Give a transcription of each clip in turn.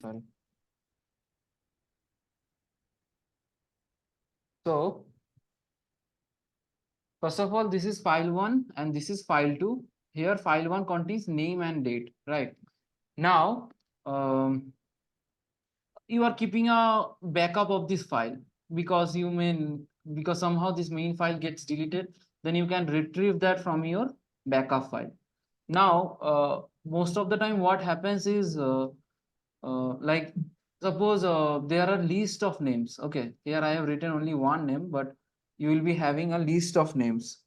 Sorry. So first of all, this is file 1 and this is file 2. Here file 1 contains name and date, right? Now, you are keeping a backup of this file because because somehow this main file gets deleted, then you can retrieve that from your backup file. Now, most of the time what happens is like suppose there are list of names. Okay, here I have written only one name, but you will be having a list of names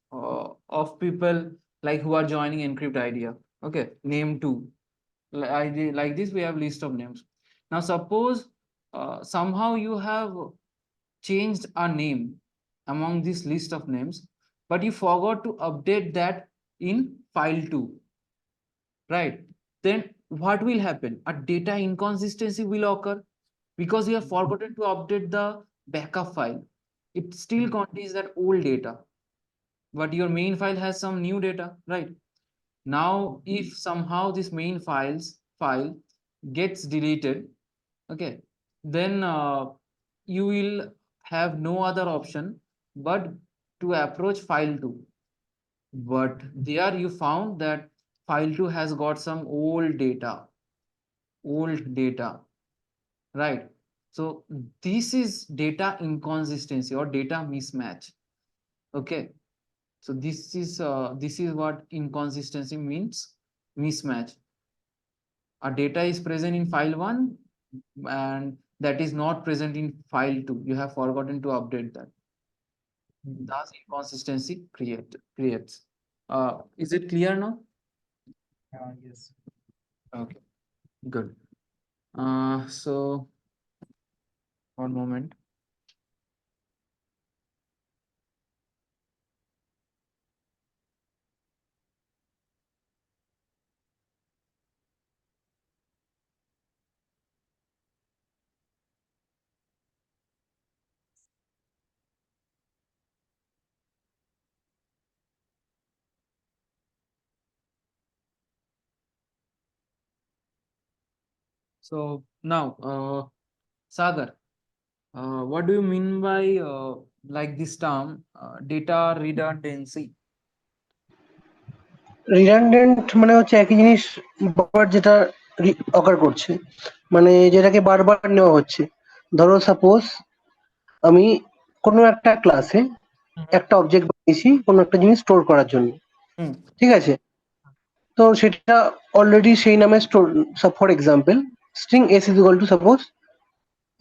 of people like who are joining Encrypt idea. Okay, name 2 like this we have list of names. Now suppose somehow you have changed a name among this list of names, but you forgot to update that in file 2, right? Then what will happen? A data inconsistency will occur because you have forgotten to update the backup file. It still contains that old data, but your main file has some new data, right? Now if somehow this main file gets deleted, okay, then you will have no other option but to approach file 2. But there you found that file 2 has got some old data, right? So this is data inconsistency or data mismatch. Okay, so this is what inconsistency means. Mismatch. A data is present in file 1 and that is not present in file 2. You have forgotten to update that. Thus inconsistency creates. Is it clear now? Yes. Okay, good. So one moment. So now, Sagar, what do you mean by like this term, data redundancy? Redundant মানে হচ্ছে একই জিনিস বারবার যেটা অকার করছে, মানে যেটাকে বারবার নেওয়া হচ্ছে। ধরো সাপোজ আমি কোনো একটা ক্লাসে একটা অবজেক্ট বানিয়েছি কোনো একটা জিনিস স্টোর করার জন্য, হুম ঠিক আছে? তো সেটা অলরেডি সেই নামে store, for example string S is equal to suppose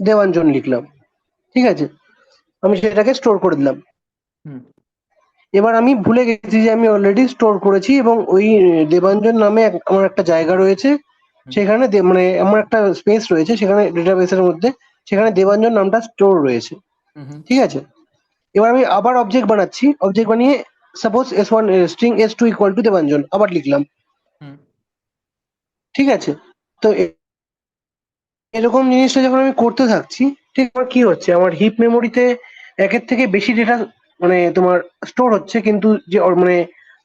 Debanjan লিখলাম, ঠিক আছে? আমি সেটাকে স্টোর করে দিলাম। হুম এবার আমি ভুলে গেছি যে আমি অলরেডি স্টোর করেছি এবং ওই দেবাঞ্জন নামে আমার একটা জায়গা রয়েছে, হুম সেখানে মানে আমার একটা স্পেস রয়েছে সেখানে ডেটাবেসের মধ্যে, সেখানে দেবাঞ্জন নামটা স্টোর রয়েছে, হুম হুম ঠিক আছে? এবার আমি আবার অবজেক্ট বানাচ্ছি, অবজেক্ট বানিয়ে suppose s1 string s2 equal to Debanjan আবার লিখলাম, হুম ঠিক আছে? তো এরকম জিনিসটা যখন আমি করতে থাকছি, ঠিক আমার কি হচ্ছে, আমার হিপ মেমোরিতে একের থেকে বেশি ডেটা মানে তোমার স্টোর হচ্ছে, কিন্তু যে মানে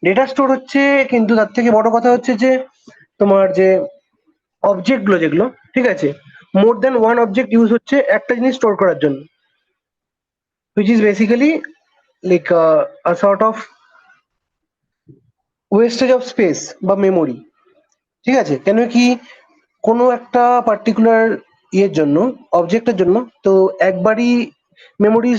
ডেটা স্টোর হচ্ছে, কিন্তু তার থেকে বড় কথা হচ্ছে যে তোমার যে অবজেক্ট গুলো যেগুলো, ঠিক আছে, more than one object use হচ্ছে একটা জিনিস স্টোর করার জন্য, which is basically like a sort of wastage of speech বা মেমোরি, ঠিক আছে? কেন কি কোনো একটা পার্টিকুলার ইয়ের জন্য, অবজেক্টের জন্য তো একবারই মেমোরি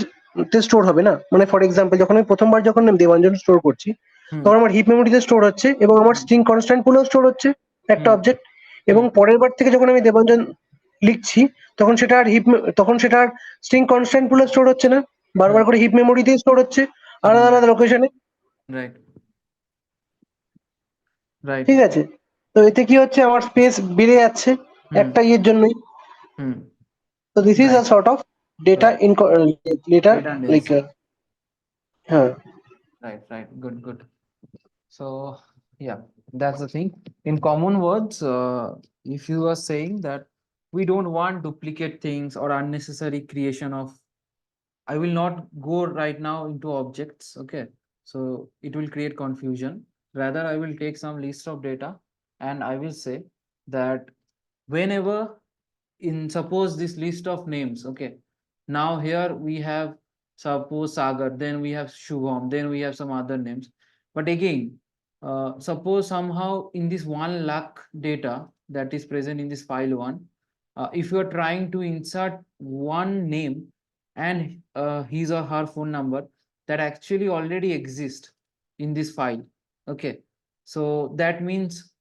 তে স্টোর হবে না। মানে ফর এক্সাম্পল যখন আমি প্রথমবার যখন দেবাঞ্জন স্টোর করছি, হুম তখন আমার হিপ মেমোরিতে স্টোর হচ্ছে এবং আমার হুম স্ট্রিং কনস্ট্যান্ট পুলেও স্টোর হচ্ছে একটা হুম অবজেক্ট, এবং হুম পরের বার থেকে যখন আমি দেবাঞ্জন লিখছি তখন সেটা আর তখন সেটা আর স্ট্রিং কনস্ট্যান্ট পুলে স্টোর হচ্ছে না, বারবার করে হিপ মেমোরিতেই স্টোর হচ্ছে আলাদা আলাদা লোকেশনে, রাইট রাইট ঠিক আছে? তো এতে কি হচ্ছে, আমার স্পেস বেড়ে যাচ্ছে হুম একটা ইয়ের জন্যই। হুম So this is a right sort of data right in data like redundancy. huh. Right, good. So yeah, that's the thing. In common words, if you are saying that we don't want duplicate things or unnecessary creation of, I will not go right now into objects, okay? So it will create confusion. Rather, I will take some list of data and I will say that whenever in suppose this list of names, okay. Now here we have suppose Sagar, then we have Shubham, then we have some other names. But again, suppose somehow in this 1 lakh data that is present in this file one, if you are trying to insert one name and his or her phone number that actually already exists in this file, okay. So that means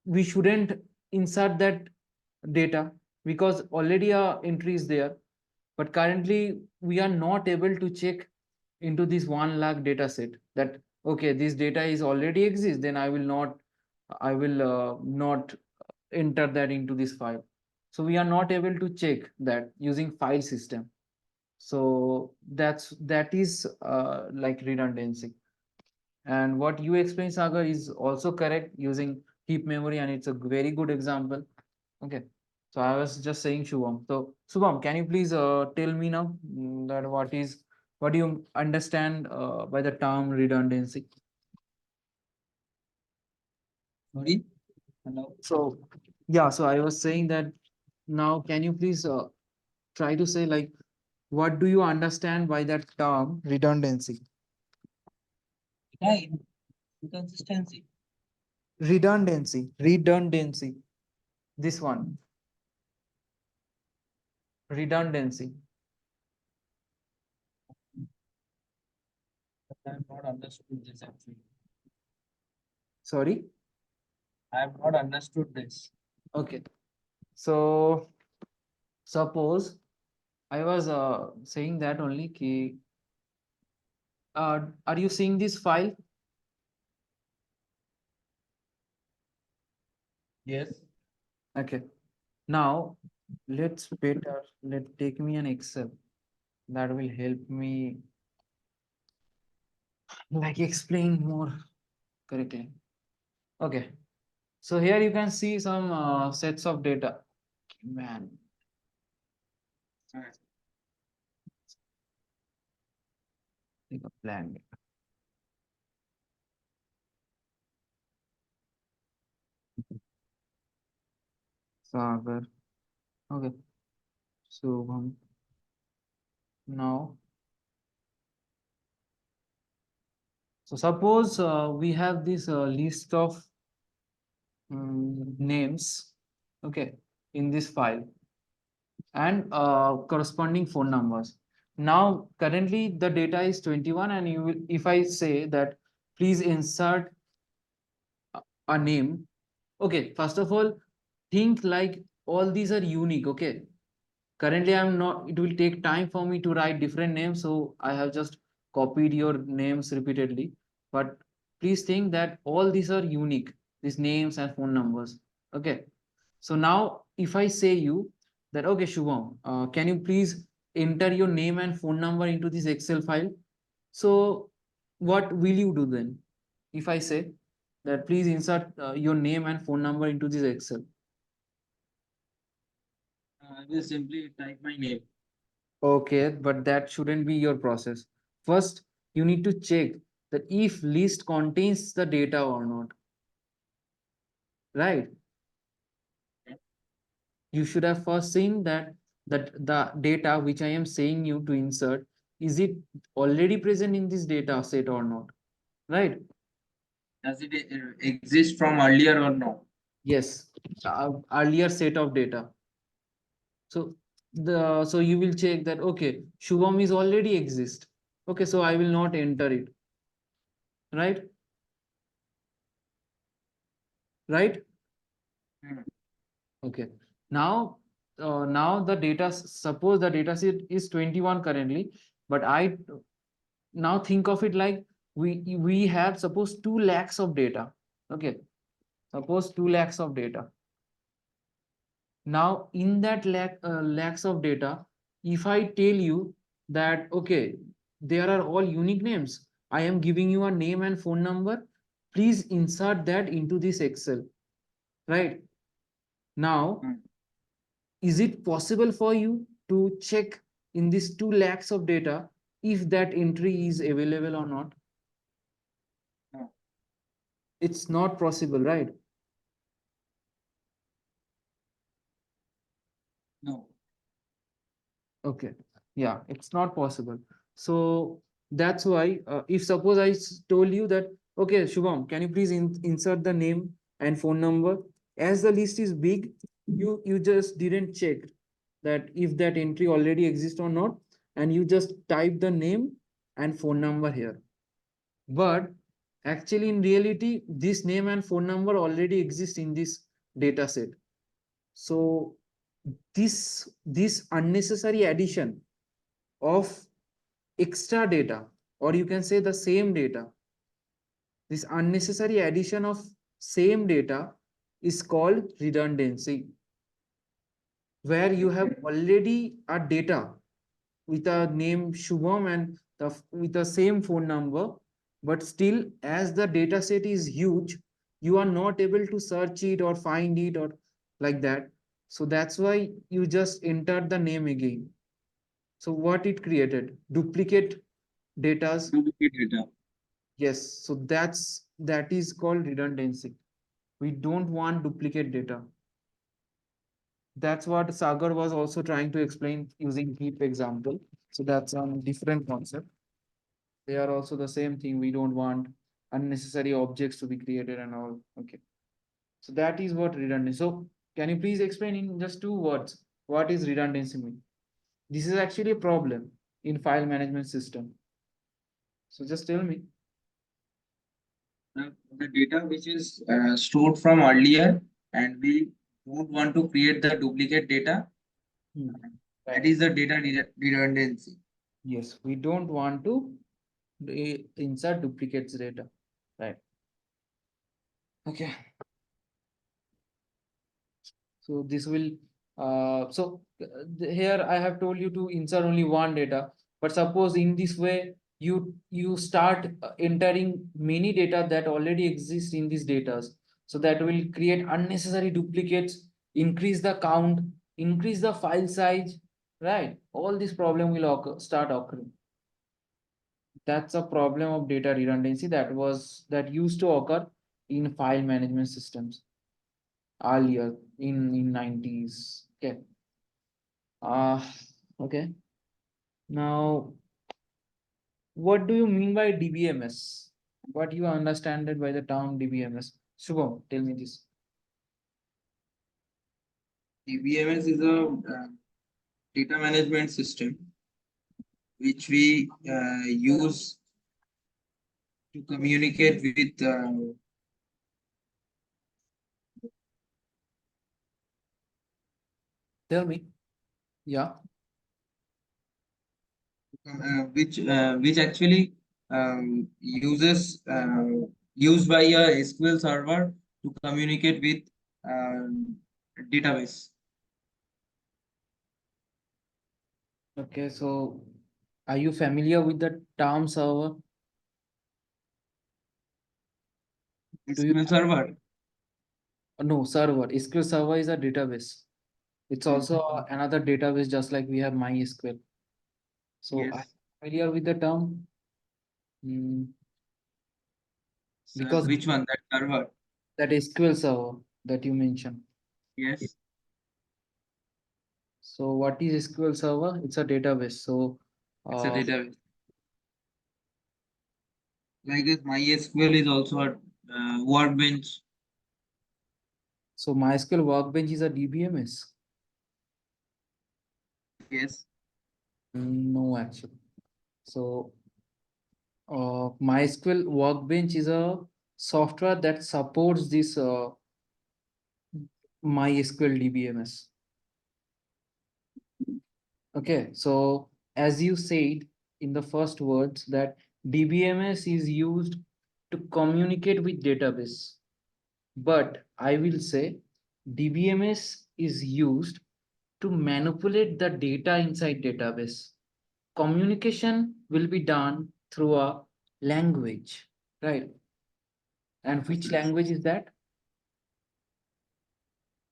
we shouldn't insert that data because already a entry is there, but currently we are not able to check into this 1 lakh data set that okay, this data is already exists, then I will not enter that into this file. So we are not able to check that using file system. So that is like redundancy. And what you explained, Sagar, is also correct using heap memory, and it's a very good example. Okay. So I was just saying Shubham. So Shubham, can you please tell me now that what do you understand by the term redundancy? Sorry. Hello. So yeah, so I was saying that now can you please try to say like what do you understand by that term redundancy? Right. Inconsistency. Redundancy. This one. Redundancy. But I have not understood this actually. Sorry. I have not understood this. Okay. So suppose I was saying that only ki are you seeing this file? Yes. Okay. Now let take me an Excel that will help me like explain more correctly. Okay. So here you can see some sets of data. Man, take a plan. Sagar. Okay. So now, so suppose we have this list of names, okay, in this file and corresponding phone numbers. Now, currently the data is 21 and you will, if I say that please insert a name, okay, first of all, think like all these are unique, okay. Currently, I'm not, it will take time for me to write different names, so I have just copied your names repeatedly. But please think that all these are unique, these names and phone numbers. Okay. So now, if I say you that, okay, Shubham, can you please enter your name and phone number into this Excel file? So, what will you do then? If I say that please insert your name and phone number into this Excel. I will simply type my name. Okay, but that shouldn't be your process. First, you need to check that if list contains the data or not, right? You should have first seen that the data which I am saying you to insert, is it already present in this data set or not, right? Does it exist from earlier or no? Yes, earlier set of data. So so you will check that okay, Shubham is already exist. Okay, so I will not enter it, right? Right? Hmm. Okay. Now, now the data, suppose the data set is 21 currently, but I now think of it like we have suppose 2 lakhs of data. Okay. Suppose 2 lakhs of data. Now, in that lakhs of data, if I tell you that, okay, there are all unique names, I am giving you a name and phone number, please insert that into this Excel, right? Now, Hmm. is it possible for you to check in this 2 lakhs of data if that entry is available or not? No. It's not possible, right? No. Okay, yeah, it's not possible. So that's why if suppose told you that, okay, Shubham, can you please insert the name and phone number? As the list is big, you just didn't check that if that entry already exists or not, and you just type the name and phone number here. But actually, in reality, this name and phone number already exist in this data set. So this unnecessary addition of extra data, or you can say the same data, this unnecessary addition of same data is called redundancy, where you have already a data with a name Shubham and with the same phone number, but still as the data set is huge, you are not able to search it or find it or like that. So that's why you just entered the name again. So what it created? Duplicate datas. Duplicate data. Yes, so that is called redundancy. We don't want duplicate data. That's what Sagar was also trying to explain using heap example. So that's a different concept. They are also the same thing. We don't want unnecessary objects to be created and all. Okay. So that is what redundancy. So can you please explain in just 2 words what is redundancy mean? This is actually a problem in file management system. So just tell me. The data which is stored from earlier, and we don't want to create the duplicate data. Hmm. That is the data redundancy. Yes, we don't want to insert duplicates data, right? Okay. So this will, here I have told you to insert only one data, but suppose in this way, you start entering many data that already exist in these data. So that will create unnecessary duplicates, increase the count, increase the file size, right? All this problem will start occurring. That's a problem of data redundancy that used to occur in file management systems earlier in 90s. Okay. Okay. Now, what do you mean by DBMS? What you understand it by the term DBMS? Shubham, tell me this. DBMS is a data management system which we use to communicate with Tell me. Yeah. which actually uses used by a SQL server to communicate with database. Okay. So, are you familiar with the term server? Do you? SQL server. No, server. SQL server is a database. It's also another database, just like we have MySQL. So, Yes. are you familiar with the term? Hmm, So because which one? That server. that SQL server that you mentioned. Yes. So what is SQL Server? It's a database. So It's a database. Like this, MySQL is also a workbench. so MySQL Workbench is a DBMS? Yes. No, actually. So MySQL Workbench is a software that supports this MySQL DBMS. Okay, so as you said in the first words that DBMS is used to communicate with database. But I will say DBMS is used to manipulate the data inside database. Communication will be done through a language, right? And which language is that?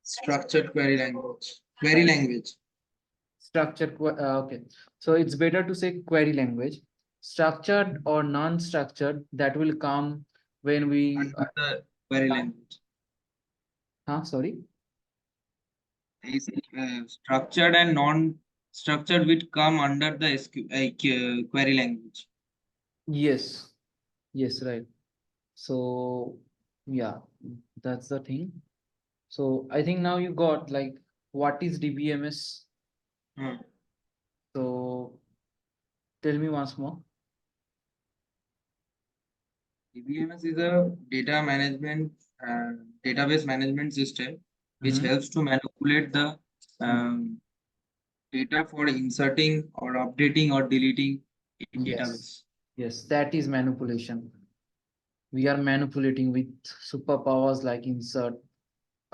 Structured query language. Query Right. language. Okay. So it's better to say query language. Structured or non-structured, that will come when we Under the query language. sorry. is structured and non-structured which come under the query language. Yes, yes, right. So yeah, that's the thing. So I think now you got like what is DBMS? Hmm. So tell me once more. DBMS is a database management system which Mhm. helps to manipulate the um, data for inserting or updating or deleting in Yes, database. yes, that is manipulation. We are manipulating with superpowers like insert,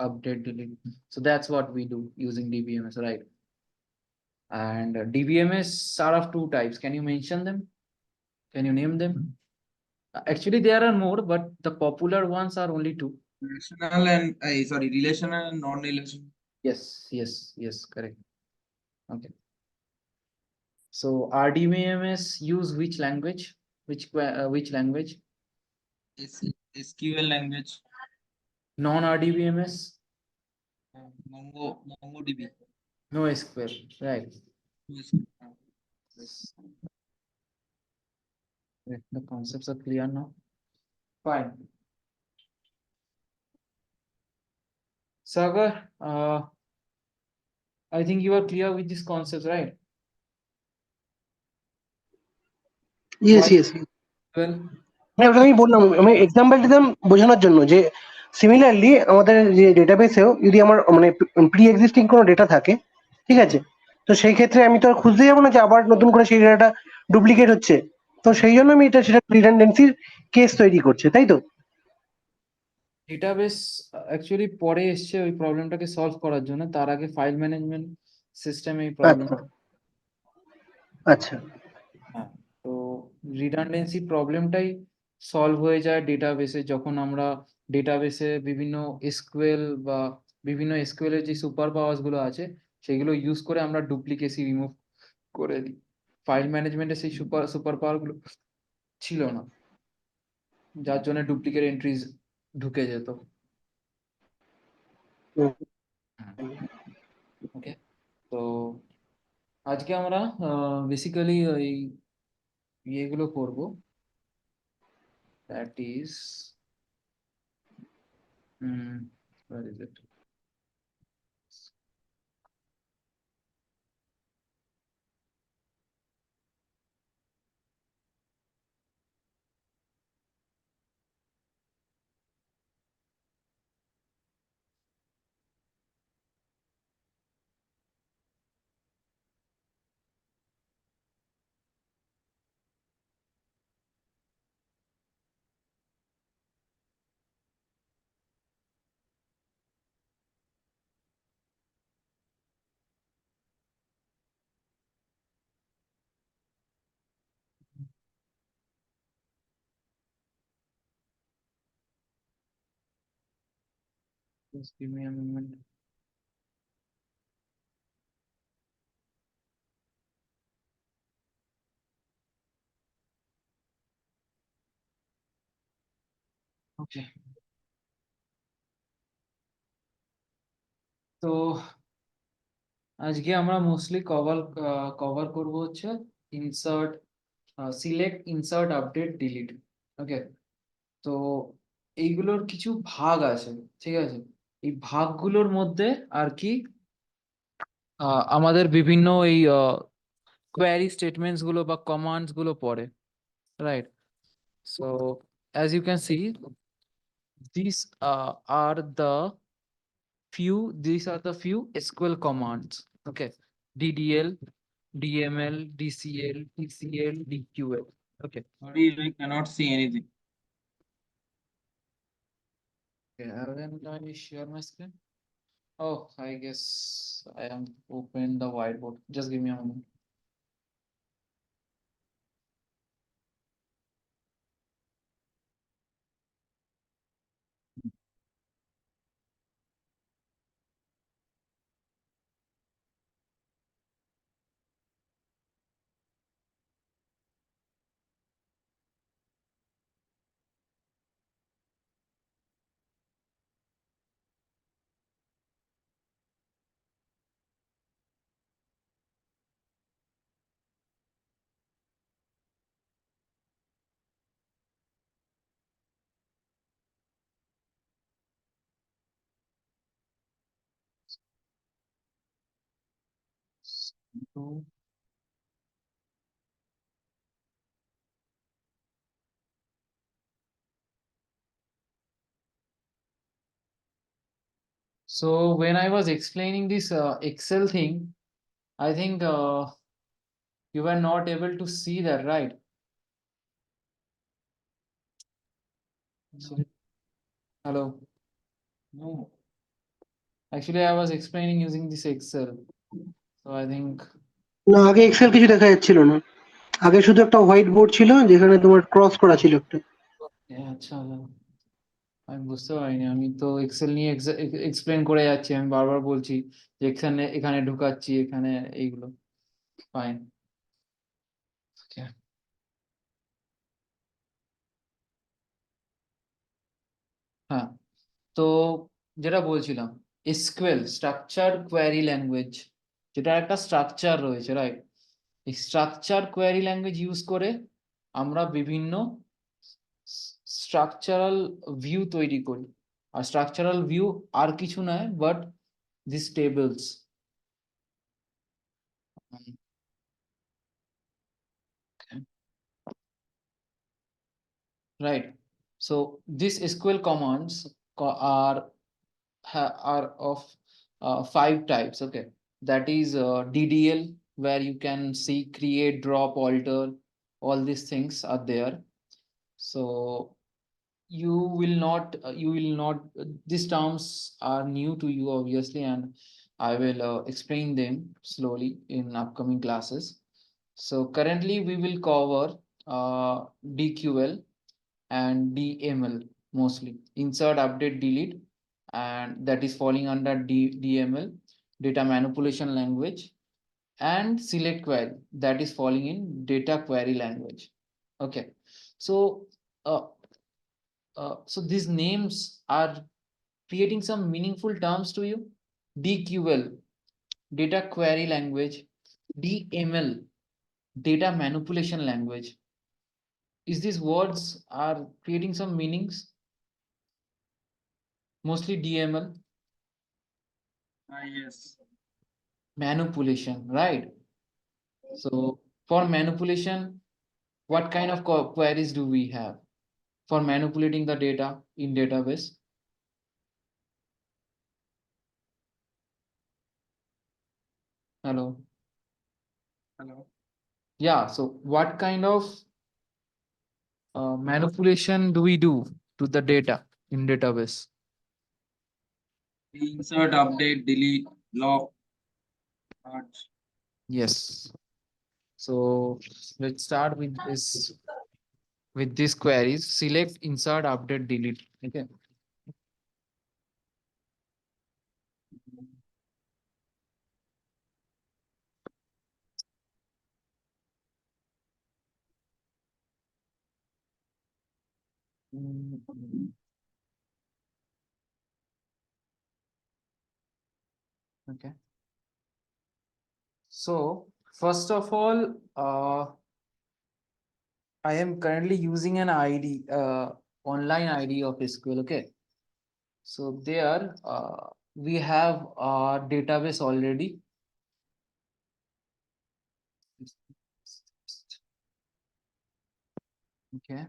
update, delete. So that's what we do using DBMS, right? And DBMS are of two types. Can you mention them? Can you name them? Actually, there are more, but the popular ones are only two. Relational and non-relational. Yes, yes, yes, correct. Okay. So RDBMS use which language? Which language? SQL language, Non-RDBMS? MongoDB. No SQL, right? Yes. Okay, the concepts are clear now. Fine. Sagar, I think you are clear with these concepts, right? Yes Why? Yes Well, হ্যাঁ ওটা আমি বললাম, আমি example দিলাম বোঝানোর জন্য যে similarly আমাদের যে ডেটাবেসেও যদি আমার মানে প্রি এক্সিস্টিং কোনো ডেটা থাকে, ঠিক আছে, তো সেই ক্ষেত্রে আমি তো আর খুঁজতে যাবো না যে আবার নতুন করে সেই ডেটাটা ডুপ্লিকেট হচ্ছে। তো সেই জন্য আমি সেটা রিডান্ডেন্সির কেস তৈরি করছে, তাই তো? ডেটাবেস অ্যাকচুয়ালি পরে এসছে ওই প্রবলেমটাকে সলভ করার জন্য, তার আগে ফাইল ম্যানেজমেন্ট সিস্টেমে এই প্রবলেম। আচ্ছা আচ্ছা। হ্যাঁ, তো রিডান্ডেন্সি প্রবলেমটাই সলভ হয়ে যায় ডেটাবেসে, যখন আমরা ডেটাবেসে বিভিন্ন এসকিউএল বা বিভিন্ন এসকিউএল এর যে সুপার পাওয়ার্স গুলো আছে সেগুলো ইউজ করে আমরা ডুপ্লিকেসি রিমুভ করে দিই। ফাইল ম্যানেজমেন্টে সেই সুপার পাওয়ার গুলো ছিল না, যার জন্য ডুপ্লিকেট এন্ট্রিজ ঢুকে যেত। ওকে, তো আজকে আমরা বেসিক্যালি ওই ইয়েগুলো করব, that is where is it? Just give me a moment. Okay, তো আজকে আমরা মোস্টলি কভার করব হচ্ছে insert, select, insert, update, delete. Okay, তো এইগুলোর কিছু ভাগ আছে, ঠিক আছে? এই ভাগগুলোর মধ্যে আর কি আমাদের বিভিন্ন এই কোয়ারি স্টেটমেন্টস গুলো বা কমান্ডস গুলো পড়ে, right? So as you can see, these are the few SQL commands. Okay, DDL, DML, DCL, TCL, DQL. Okay. Sorry, I cannot see anything. Okay, haven't I share my screen? Oh, I guess I am open the whiteboard. Just give me a moment. So so when I was explaining this Excel thing, I think you were not able to see that, right? So- Hello. No. Actually, I was explaining using this Excel. So I think না আগে Excel কিছু দেখা যাচ্ছিল না, আগে শুধু একটা white board ছিল যেখানে তোমার ক্রস করা ছিল একটা। আচ্ছা আমি বুঝতে পারিনি, আমি তো এক্সেল নিয়ে এক্সপ্লেন করে যাচ্ছি, আমি বারবার বলছি যে এখানে এখানে ঢুকাচ্ছি এখানে এইগুলো ফাইন। হ্যাঁ, তো যেটা বলছিলাম এসকিউএল স্ট্রাকচার কোয়ারি ল্যাঙ্গুয়েজ, যেটা একটা স্ট্রাকচার রয়েছে, রাইট? এই স্ট্রাকচার কোয়ারি ল্যাঙ্গুয়েজ ইউজ করে আমরা বিভিন্ন স্ট্রাকচারাল ভিউ তৈরি করি। আর স্ট্রাকচারাল ভিউ আর কিছু নয় but this tables, right? So these SQL commands are of 5 types. Okay, that is DDL, where you can see create, drop, alter, all these things are there. So you will not these terms are new to you obviously, and I will explain them slowly in upcoming classes. So currently we will cover DQL and DML, mostly insert, update, delete, and that is falling under DML, data manipulation language, and select query, that is falling in data query language. Okay, so so these names are creating some meaningful terms to you. DQL, data query language, DML, data manipulation language. Is these words are creating some meanings? Mostly DML, Yes. manipulation, right? So for manipulation, what kind of queries do we have for manipulating the data in database? Hello. Hello. Yeah, so what kind of manipulation do we do to the data in database? We insert, update, delete, lock, merge. Yes. So let's start with these queries. Select, insert, update, delete. Okay. Okay. So first of all, I am currently using an ID, online ID of SQL. Okay. So there, we have our database already. Okay.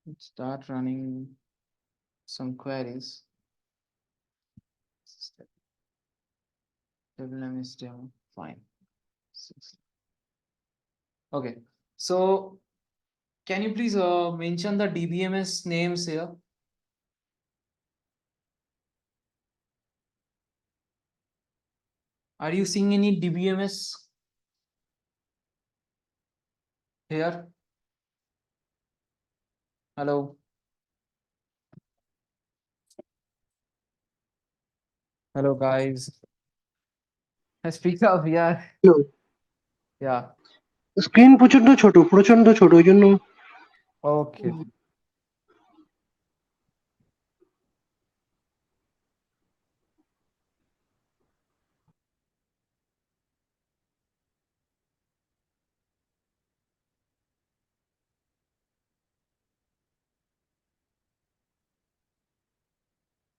Let's start running some queries. Table name is demo. Fine. Okay. So can you please mention the DBMS names here? Are you seeing any DBMS here? Hello. Hello, guys. Speak up, yeah. Yeah. Screen প্রচন্ড ছোট ওই জন্য। Okay.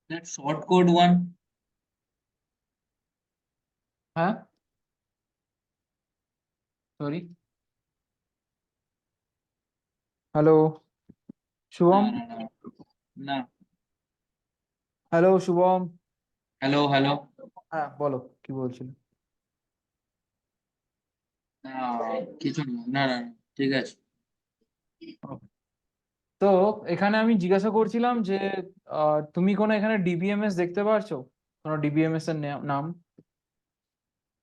That short code one. হ্যাঁ, sorry, hello Shubham, না না না hello Shubham, hello hello হ্যাঁ বলো কি বলছিল। না কিছু না না না ঠিক আছে। তো এখানে আমি জিজ্ঞাসা করছিলাম যে তুমি কোনো এখানে ডিবিএমএস দেখতে পারছো, কোনো ডিবিএমএস এর নাম?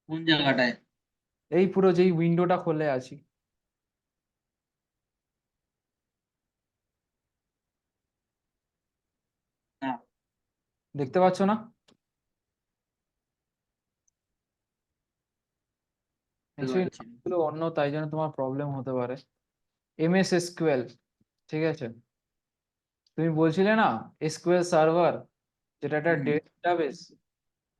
কোন জায়গাটায়? এই পুরো যেই উইন্ডোটা খুলে আছি, না দেখতে পাচ্ছ না? বুঝতে নিশ্চয়ই পারছি না। নামগুলো অন্য, তাই জন্য তোমার প্রবলেম হতে পারে। এমএস এসকিউএল, ঠিক আছে? তুমি বলছিলে না এসকিউএল সার্ভার, যেটা একটা হুম, ডেটাবেস,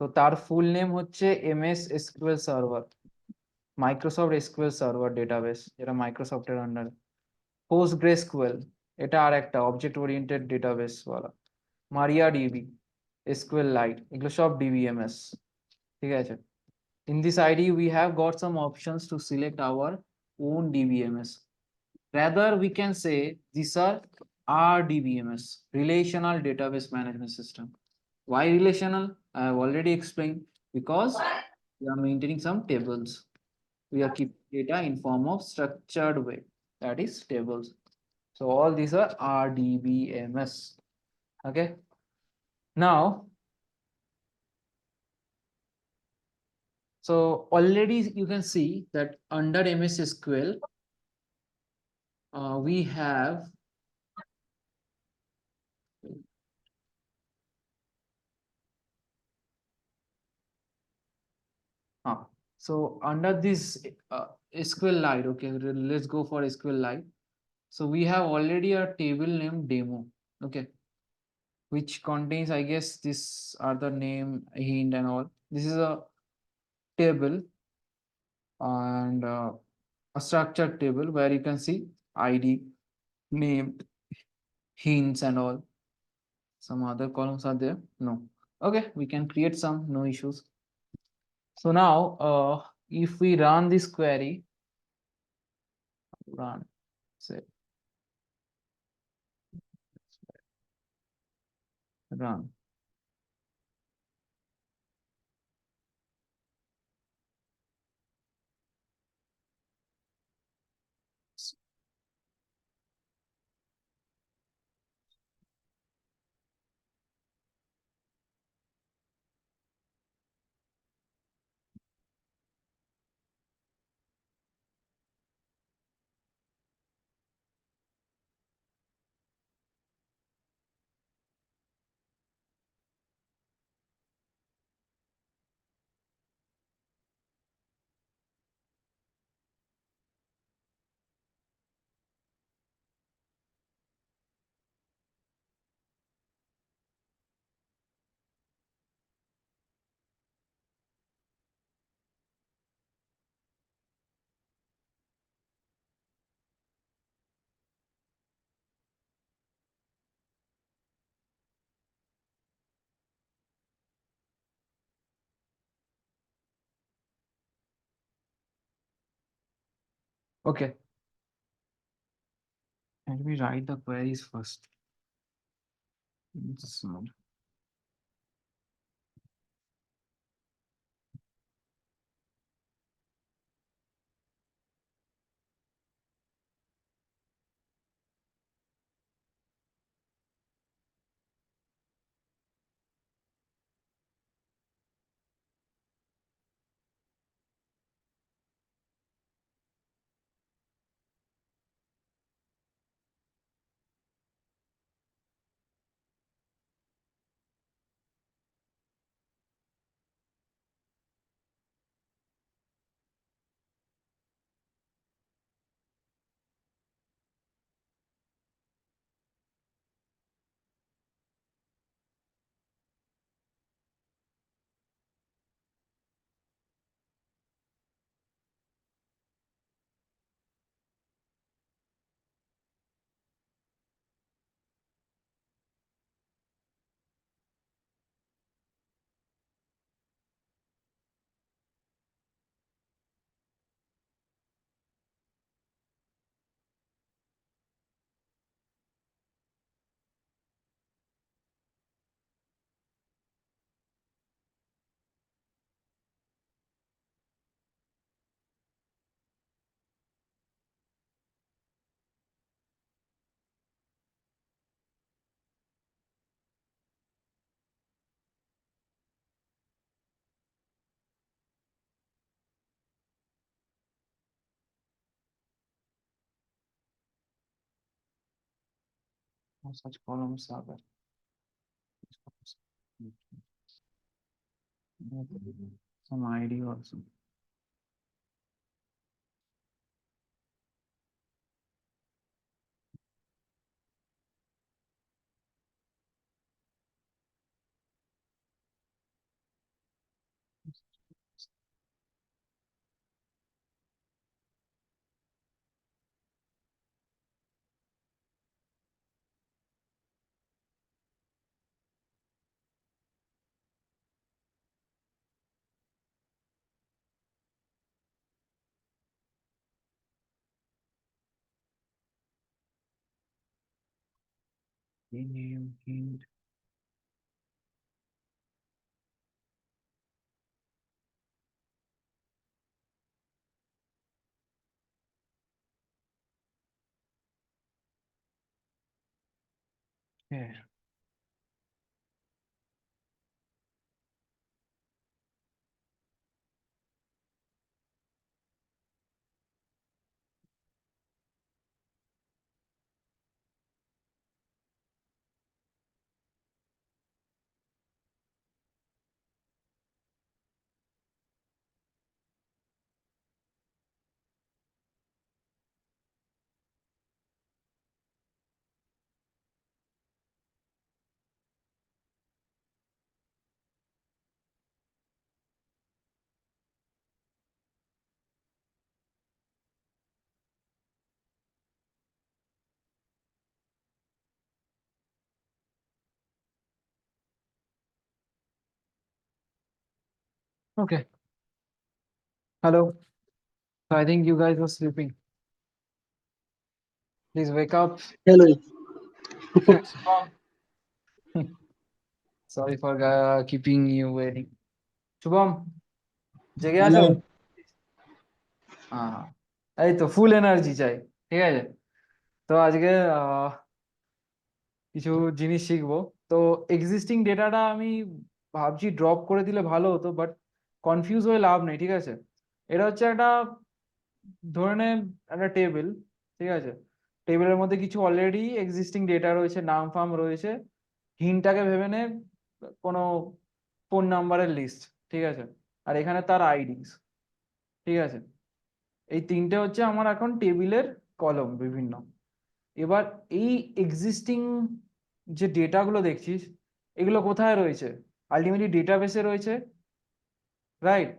তো তার ফুল নেম হচ্ছে MS SQL server, Microsoft SQL server database, যেটা মাইক্রোসফটের আন্ডারে। পোস্টগ্রেসকিউএল, এটা আর একটা অবজেক্ট ওরিয়েন্টেড ডেটাবেস বলা। মারিয়া ডিবি, এসকিউএল লাইট, এগুলো সব ডিবিএমএস, ঠিক আছে? In this ID, we have got some options to select our own DBMS. Rather, we can say these are RDBMS, Relational Database Management System. Why relational? I have already explained, because we are maintaining some tables. We are keeping data in form of structured way, that is tables. So all these are RDBMS. Okay. Now, so already you can see that under MS SQL, we have so under this SQLite, okay, let's go for SQLite. So we have already a table named demo, okay, which contains, I guess, this are the name, hint, and all. This is a table, and a structured table where you can see ID, name, hints, and all. Some other columns are there? No. Okay, we can create some, no issues. So now, if we run this query, run, say, run. Okay, let me write the queries first. So, No such columns are there. Some ID also. Name hint. Yeah. Okay. Hello. So I think you guys were sleeping. Please wake up. Hello Shubham. Sorry for keeping you waiting. Shubham, জেগে আছো? হ্যাঁ, এই তো ফুল energy চাই, ঠিক আছে? তো আজকে কিছু জিনিস শিখবো। তো এক্সিস্টিং ডেটাটা আমি ভাবছি ড্রপ করে দিলে ভালো হতো, বাট কনফিউজ হয়ে লাভ নেই, ঠিক আছে? এটা হচ্ছে একটা, ধরে নে একটা টেবিল, ঠিক আছে? টেবিলের মধ্যে কিছু অলরেডি এক্সিস্টিং ডেটা রয়েছে, নাম ফাম রয়েছে, হিন্টটাকে ভেবে নে কোনো ফোন নাম্বারের লিস্ট, ঠিক আছে? আর এখানে তার আইডিস, ঠিক আছে? এই তিনটে হচ্ছে আমার এখন টেবিলের কলম বিভিন্ন। এবার এই এক্সিস্টিং যে ডেটাগুলো দেখছিস, এগুলো কোথায় রয়েছে? আলটিমেটলি ডেটাবেসে রয়েছে, রাইট?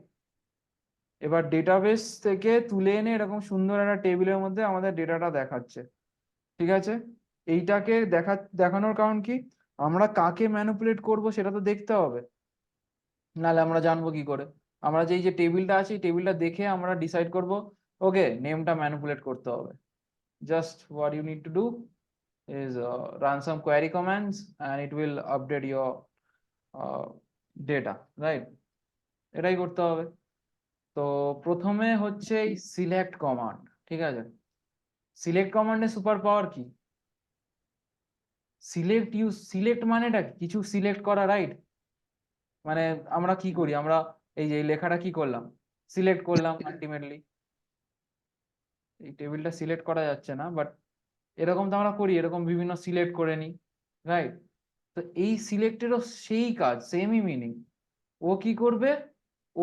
এবার ডেটাবেস থেকে তুলে এনে এরকম সুন্দর একটা টেবিলের মধ্যে আমাদের ডেটাটা দেখাচ্ছে, ঠিক আছে? এইটাকে দেখানোর কারণ কি? আমরা কাকে ম্যানিপুলেট করব সেটা তো দেখতে হবে, নাহলে আমরা জানবো কি করে? আমরা যে এই যে টেবিলটা আছে, এই টেবিলটা দেখে আমরা ডিসাইড করব, ওকে নেমটা ম্যানিপুলেট করতে হবে। Just what you need to do is run some query commands and it will update your data, right? এটাই করতে হবে। তো প্রথমে হচ্ছে এই সিলেক্ট কমান্ড, ঠিক আছে? সিলেক্ট কমান্ডের সুপার পাওয়ার কি? সিলেক্ট মানেটা কি? কিছু সিলেক্ট করা, রাইট? মানে আমরা কি করি, আমরা এই যে এই লেখাটা কি করলাম, সিলেক্ট করলাম আলটিমেটলি। এই টেবিলটা সিলেক্ট করা যাচ্ছে না, বাট এরকম তো আমরা করি, এরকম বিভিন্ন সিলেক্ট করে নিই, রাইট? তো এই সিলেক্টেরও সেই কাজ, সেমই মিনিং। ও কি করবে?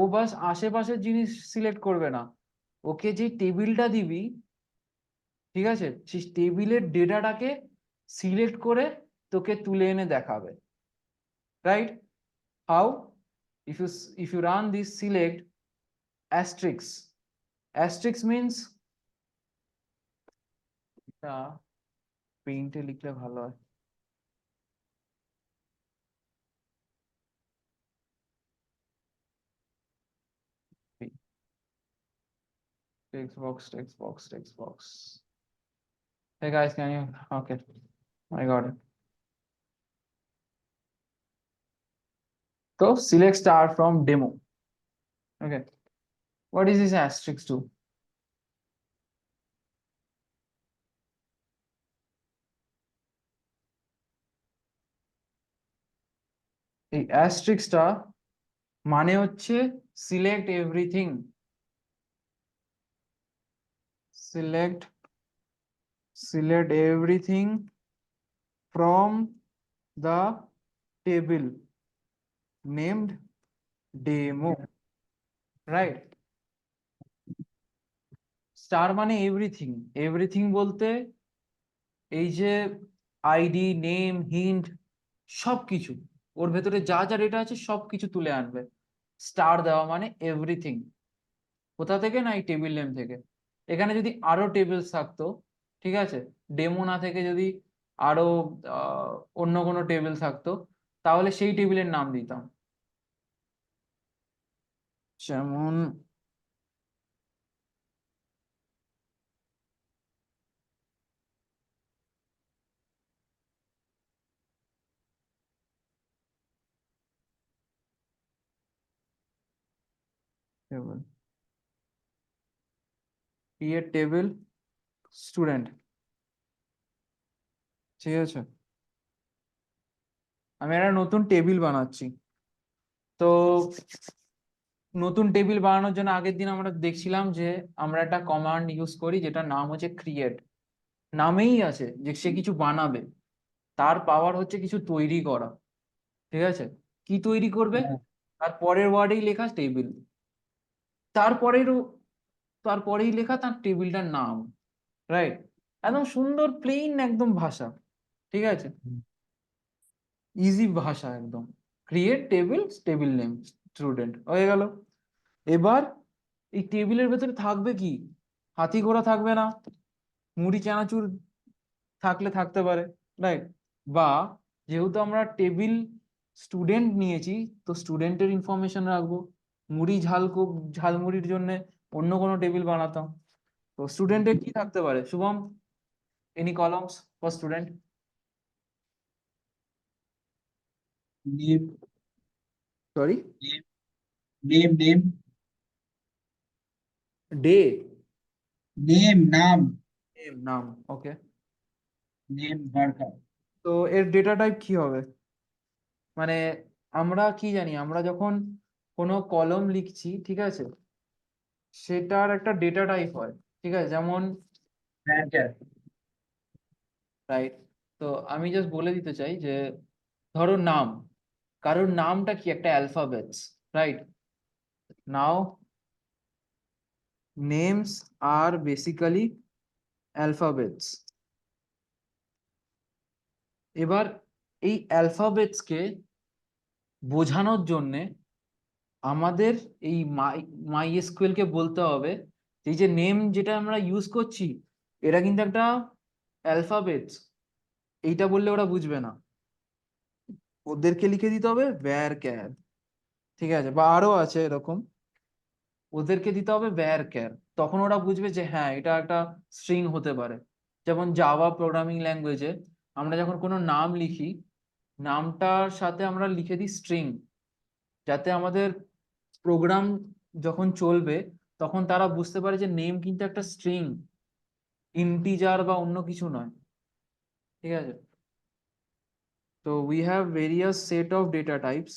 ও বাস আশেপাশের জিনিস সিলেক্ট করবে না, ওকে যে টেবিলটা দিবি, ঠিক আছে, সেই টেবিলের ডেটাটাকে সিলেক্ট করে তোকে তুলে এনে দেখাবে, right? How? If you run this select asterisk, asterisk means, এটা পেইন্টে লিখলে ভালো হয়। Text box, text box, text box. Hey guys, can you? Okay, I got it. So select star from demo. Okay, what is this asterisk do? এই অ্যাস্ট্রিক্সটা মানে হচ্ছে select everything, select everything from the table named demo, right? Star মানে everything, everything বলতে এই যে ID, name, hint, সবকিছু ওর ভেতরে যা যা ডেটা আছে সবকিছু তুলে আনবে। স্টার দেওয়া মানে এভরিথিং। কোথা থেকে? না এই টেবিল নেম থেকে। এখানে যদি আরো টেবিলস থাকতো, ঠিক আছে, ডেমো না থেকে যদি আরো অন্য কোনো টেবিল থাকতো, তাহলে সেই টেবিলের নাম দিতাম। যেমন table, create table student, ঠিক আছে? আমি একটা নতুন টেবিল বানাচ্ছি। তো নতুন টেবিল বানানোর জন্য আগের দিন আমরা দেখছিলাম যে আমরা একটা কমান্ড ইউজ করি যেটার নাম হচ্ছে ক্রিয়েট। নামেই আছে যে সে কিছু বানাবে, তার পাওয়ার হচ্ছে কিছু তৈরি করা, ঠিক আছে? কি তৈরি করবে? হ্যাঁ। তার পরের ওয়ার্ডেই লেখা টেবিল, তারপরেরও তারপরেই লেখা তার টেবিলটার নাম, রাইট? একদম সুন্দর প্লেন একদম ভাষা, ঠিক আছে, ইজি ভাষা একদম। Create table, table name student হয়ে গেল। এবার এই টেবিলের ভেতরে থাকবে কি? হাতি ঘোড়া থাকবে না, মুড়ি চানাচুর থাকলে থাকতে পারে, রাইট? বা যেহেতু আমরা টেবিল স্টুডেন্ট নিয়েছি, তো স্টুডেন্টের ইনফরমেশন রাখবো। মুড়ি ঝালমুড়ির জন্য অন্য কোনো টেবিল বানাতাম। তো স্টুডেন্টের কি থাকতে পারে? Shubham, any columns for student? Name, sorry, name, day, নাম, নাম, ওকে। নেম বারকার। তো এর ডেটা টাইপ কি হবে? মানে আমরা কি জানি, আমরা যখন কোনো কলম লিখছি, ঠিক আছে, সেটার একটা ডেটা টাইপ হয়, ঠিক আছে, যেমন বারকার। রাইট। তো আমি জাস্ট বলে দিতে চাই যে ধরো নাম, কারোর নামটা কি? একটা অ্যালফাবেটস, রাইট? নাও নেমস আর বেসিক্যালি অ্যালফাবেটস। এবার এই অ্যালফাবেটসকে বোঝানোর জন্যে আমাদের এই মাই এসকিউএল কে বলতে হবে এই যে নেম যেটা আমরা ইউজ করছি, এটা কিন্তু একটা অ্যালফাবেটস। এইটা বললে ওরা বুঝবে না, ওদেরকে লিখে দিতে হবে ভ্যার ক্যার, ঠিক আছে, বা আরো আছে এরকম, ওদেরকে দিতে হবে ভ্যার ক্যার। তখন ওরা বুঝবে যে হ্যাঁ এটা একটা স্ট্রিং হতে পারে। যেমন জাভা প্রোগ্রামিং ল্যাঙ্গুয়েজে আমরা যখন কোনো নাম লিখি, নামটার সাথে আমরা লিখে দিই স্ট্রিং, যাতে আমাদের প্রোগ্রাম যখন চলবে তখন তারা বুঝতে পারে যে নেম কিন্তু একটা স্ট্রিং, ইন্টিজার বা অন্য কিছু নয়, ঠিক আছে? তো we have various set of data types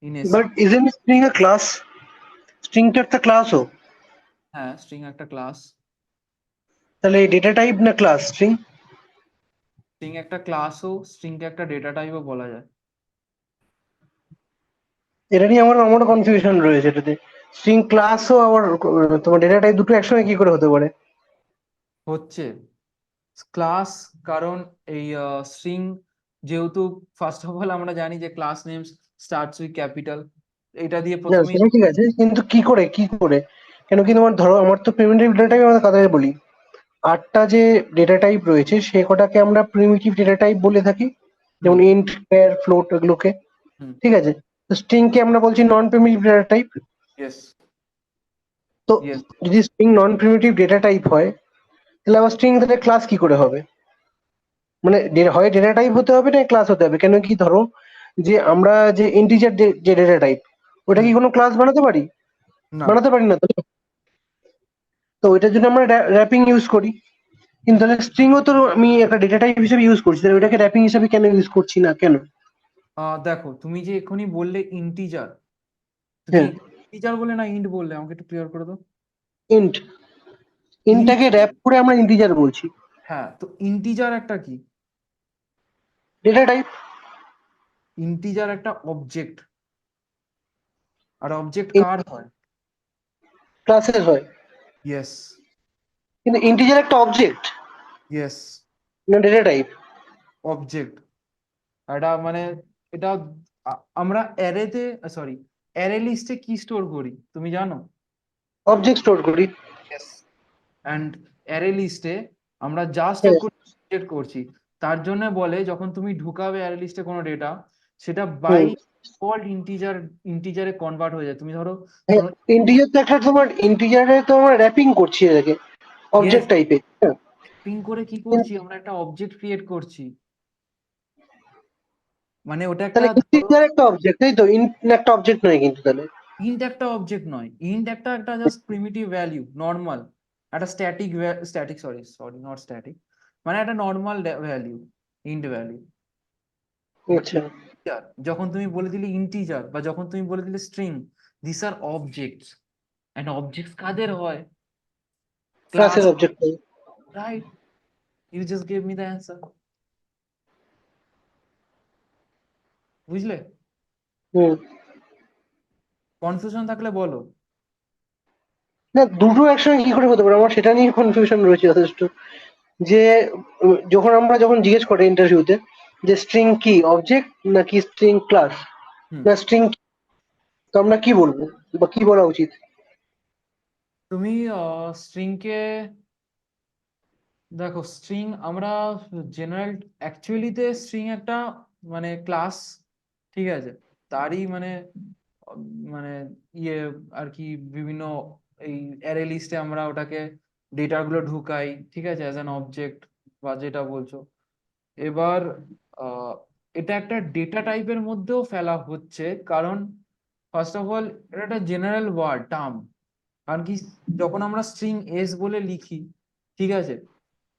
in S. But isn't string a class? স্ট্রিংটা একটা ক্লাসও? হ্যাঁ, স্ট্রিং একটা ক্লাস। তাহলে ডেটা টাইপ না ক্লাস স্ট্রিং? স্ট্রিং একটা ক্লাসও, স্ট্রিংকে একটা ডেটা টাইপও বলা যায়। এটা নিয়ে আমার কনফিউশন রয়েছে এটাতে। স্ট্রিং ক্লাসও আবার তোমার ডেটা টাইপ দুটো একসঙ্গে কি করে হতে পারে? হচ্ছে ক্লাস, কারণ এই স্ট্রিং যেহেতু ফার্স্ট অফ অল আমরা জানি যে class names starts with capital, এটা দিয়ে না প্রথমেই। সেটা ঠিক আছে, কিন্তু কি করে কেন কি তোমার ধরো আমার তো প্রিমিটিভ ডেটা টাইপ, আমরা কথা বলি 8টা যে ডেটা টাইপ রয়েছে সে কটাকে আমরা প্রিমিটিভ ডেটা টাইপ বলে থাকি, যেমন ইন্ট, চার, ফ্লোট, এগুলোকে, হুম, ঠিক আছে? তো স্ট্রিং কে আমরা বলছি নন প্রিমিটিভ ডেটা টাইপ। ইয়েস, তো ইয়েস। যদি স্ট্রিং নন প্রিমিটিভ ডেটা টাইপ হয়, তাহলে আবার স্ট্রিং তাহলে ক্লাস কি করে হবে? মানে হয় ডেটা টাইপ হতে হবে না ক্লাস হতে হবে? কেন কি ধরো যে আমরা যে ইন্টিজার যে ডেটা টাইপ, ওটা কি কোনো ক্লাস বানাতে পারি? না, বানাতে পারি না তো। তো ওইটার জন্য আমরা র্যাপিং ইউজ করি। কিন্তু তাহলে স্ট্রিংও তো আমি একটা ডেটা টাইপ হিসেবে ইউজ করছি, তাহলে ওটাকে র্যাপিং হিসেবে কেন ইউজ করছি না কেন? দেখো তুমি যে এখনই বললে ইন্টিজার, তো কি হ্যাঁ, ইন্টিজার বলে না ইন্ট বললে? আমাকে একটু ক্লিয়ার করে দাও। ইন্ট। ইন্ট, ইন্টটাকে র্যাপ করে আমরা ইন্টিজার বলছি। হ্যাঁ, তো ইন্টিজার একটা কি? Data type. ইন্টিজার একটা অবজেক্ট, আর অবজেক্ট কার হয়? ক্লাসের হয়, ইয়েস, কিন্তু ইন্টিজার একটা অবজেক্ট ইয়েস, না ডেটা টাইপ? অবজেক্ট। এটা মানে এটা আমরা অ্যারেতে, সরি, অ্যারে লিস্টে কি স্টোর করি তুমি জানো? অবজেক্ট স্টোর করি। ইয়েস। অ্যান্ড অ্যারে লিস্টে আমরা যা স্টোর হ্যাঁ। করছি, তার জন্য বলে যখন তুমি ঢুকাবে অ্যারে লিস্টে কোনো ডেটা, সেটা বাই হুম। ডিফল্ট ইন্টিজারে কনভার্ট হয়ে যায়। তুমি ধরো হ্যাঁ, কোনো, ইন্টিজার তো একটা তোমার ইন্টিজারে তো আমরা র্যাপিং করছি এটাকে ইয়েস, অবজেক্ট টাইপের। পিং করে কি করছি, আমরা একটা অবজেক্ট ক্রিয়েট করছি। মানে ওটা একটা, তাহলে ধরো, ইন্টিজার একটা অবজেক্ট, তাই তো? ইন্ট একটা অবজেক্ট নয় কিন্তু তাহলে। ইন্ট একটা অবজেক্ট নয়, ইন্ট একটা একটা জাস্ট প্রিমিটিভ ভ্যালু, নর্মাল একটা static, sorry sorry not static, মানে একটা normal value, int value. But আচ্ছা, যখন তুমি বলে দিলে ইন্টিজার বা যখন তুমি বলে দিলে string, this are objects. And objects কাদের হয়? ক্লাস, ক্লাসের object. Right? You just gave me the answer. বুঝলে? হুম। কনফিউশন থাকলে বলো। না, দুটো একসঙ্গে কি করে হতে পারে আমার সেটা নিয়ে কনফিউশন রয়েছে যথেষ্ট। যে যখন জিজ্ঞেস করে ইন্টারভিউতে যে স্ট্রিং কি অবজেক্ট নাকি স্ট্রিং ক্লাস হুম। না স্ট্রিং, তো আমরা কি বলবো বা কি বলা উচিত? তুমি স্ট্রিংকে দেখো, স্ট্রিং আমরা জেনারেল, অ্যাকচুয়ালিতে স্ট্রিং একটা মানে ক্লাস, ঠিক আছে, তারই মানে মানে ইয়ে আর কি, বিভিন্ন এই অ্যারে লিস্টে আমরা ওটাকে ডেটাগুলো ঢুকাই, ঠিক আছে, অ্যাজ অ্যান অবজেক্ট বা যেটা বলছো। এবার আহ, এটা একটা ডেটা টাইপের মধ্যেও ফেলা হচ্ছে, কারণ ফার্স্ট অফ অল এটা একটা জেনারেল ওয়ার্ড টার্ম। কারণ কি, যখন আমরা স্ট্রিং এস বলে লিখি, ঠিক আছে,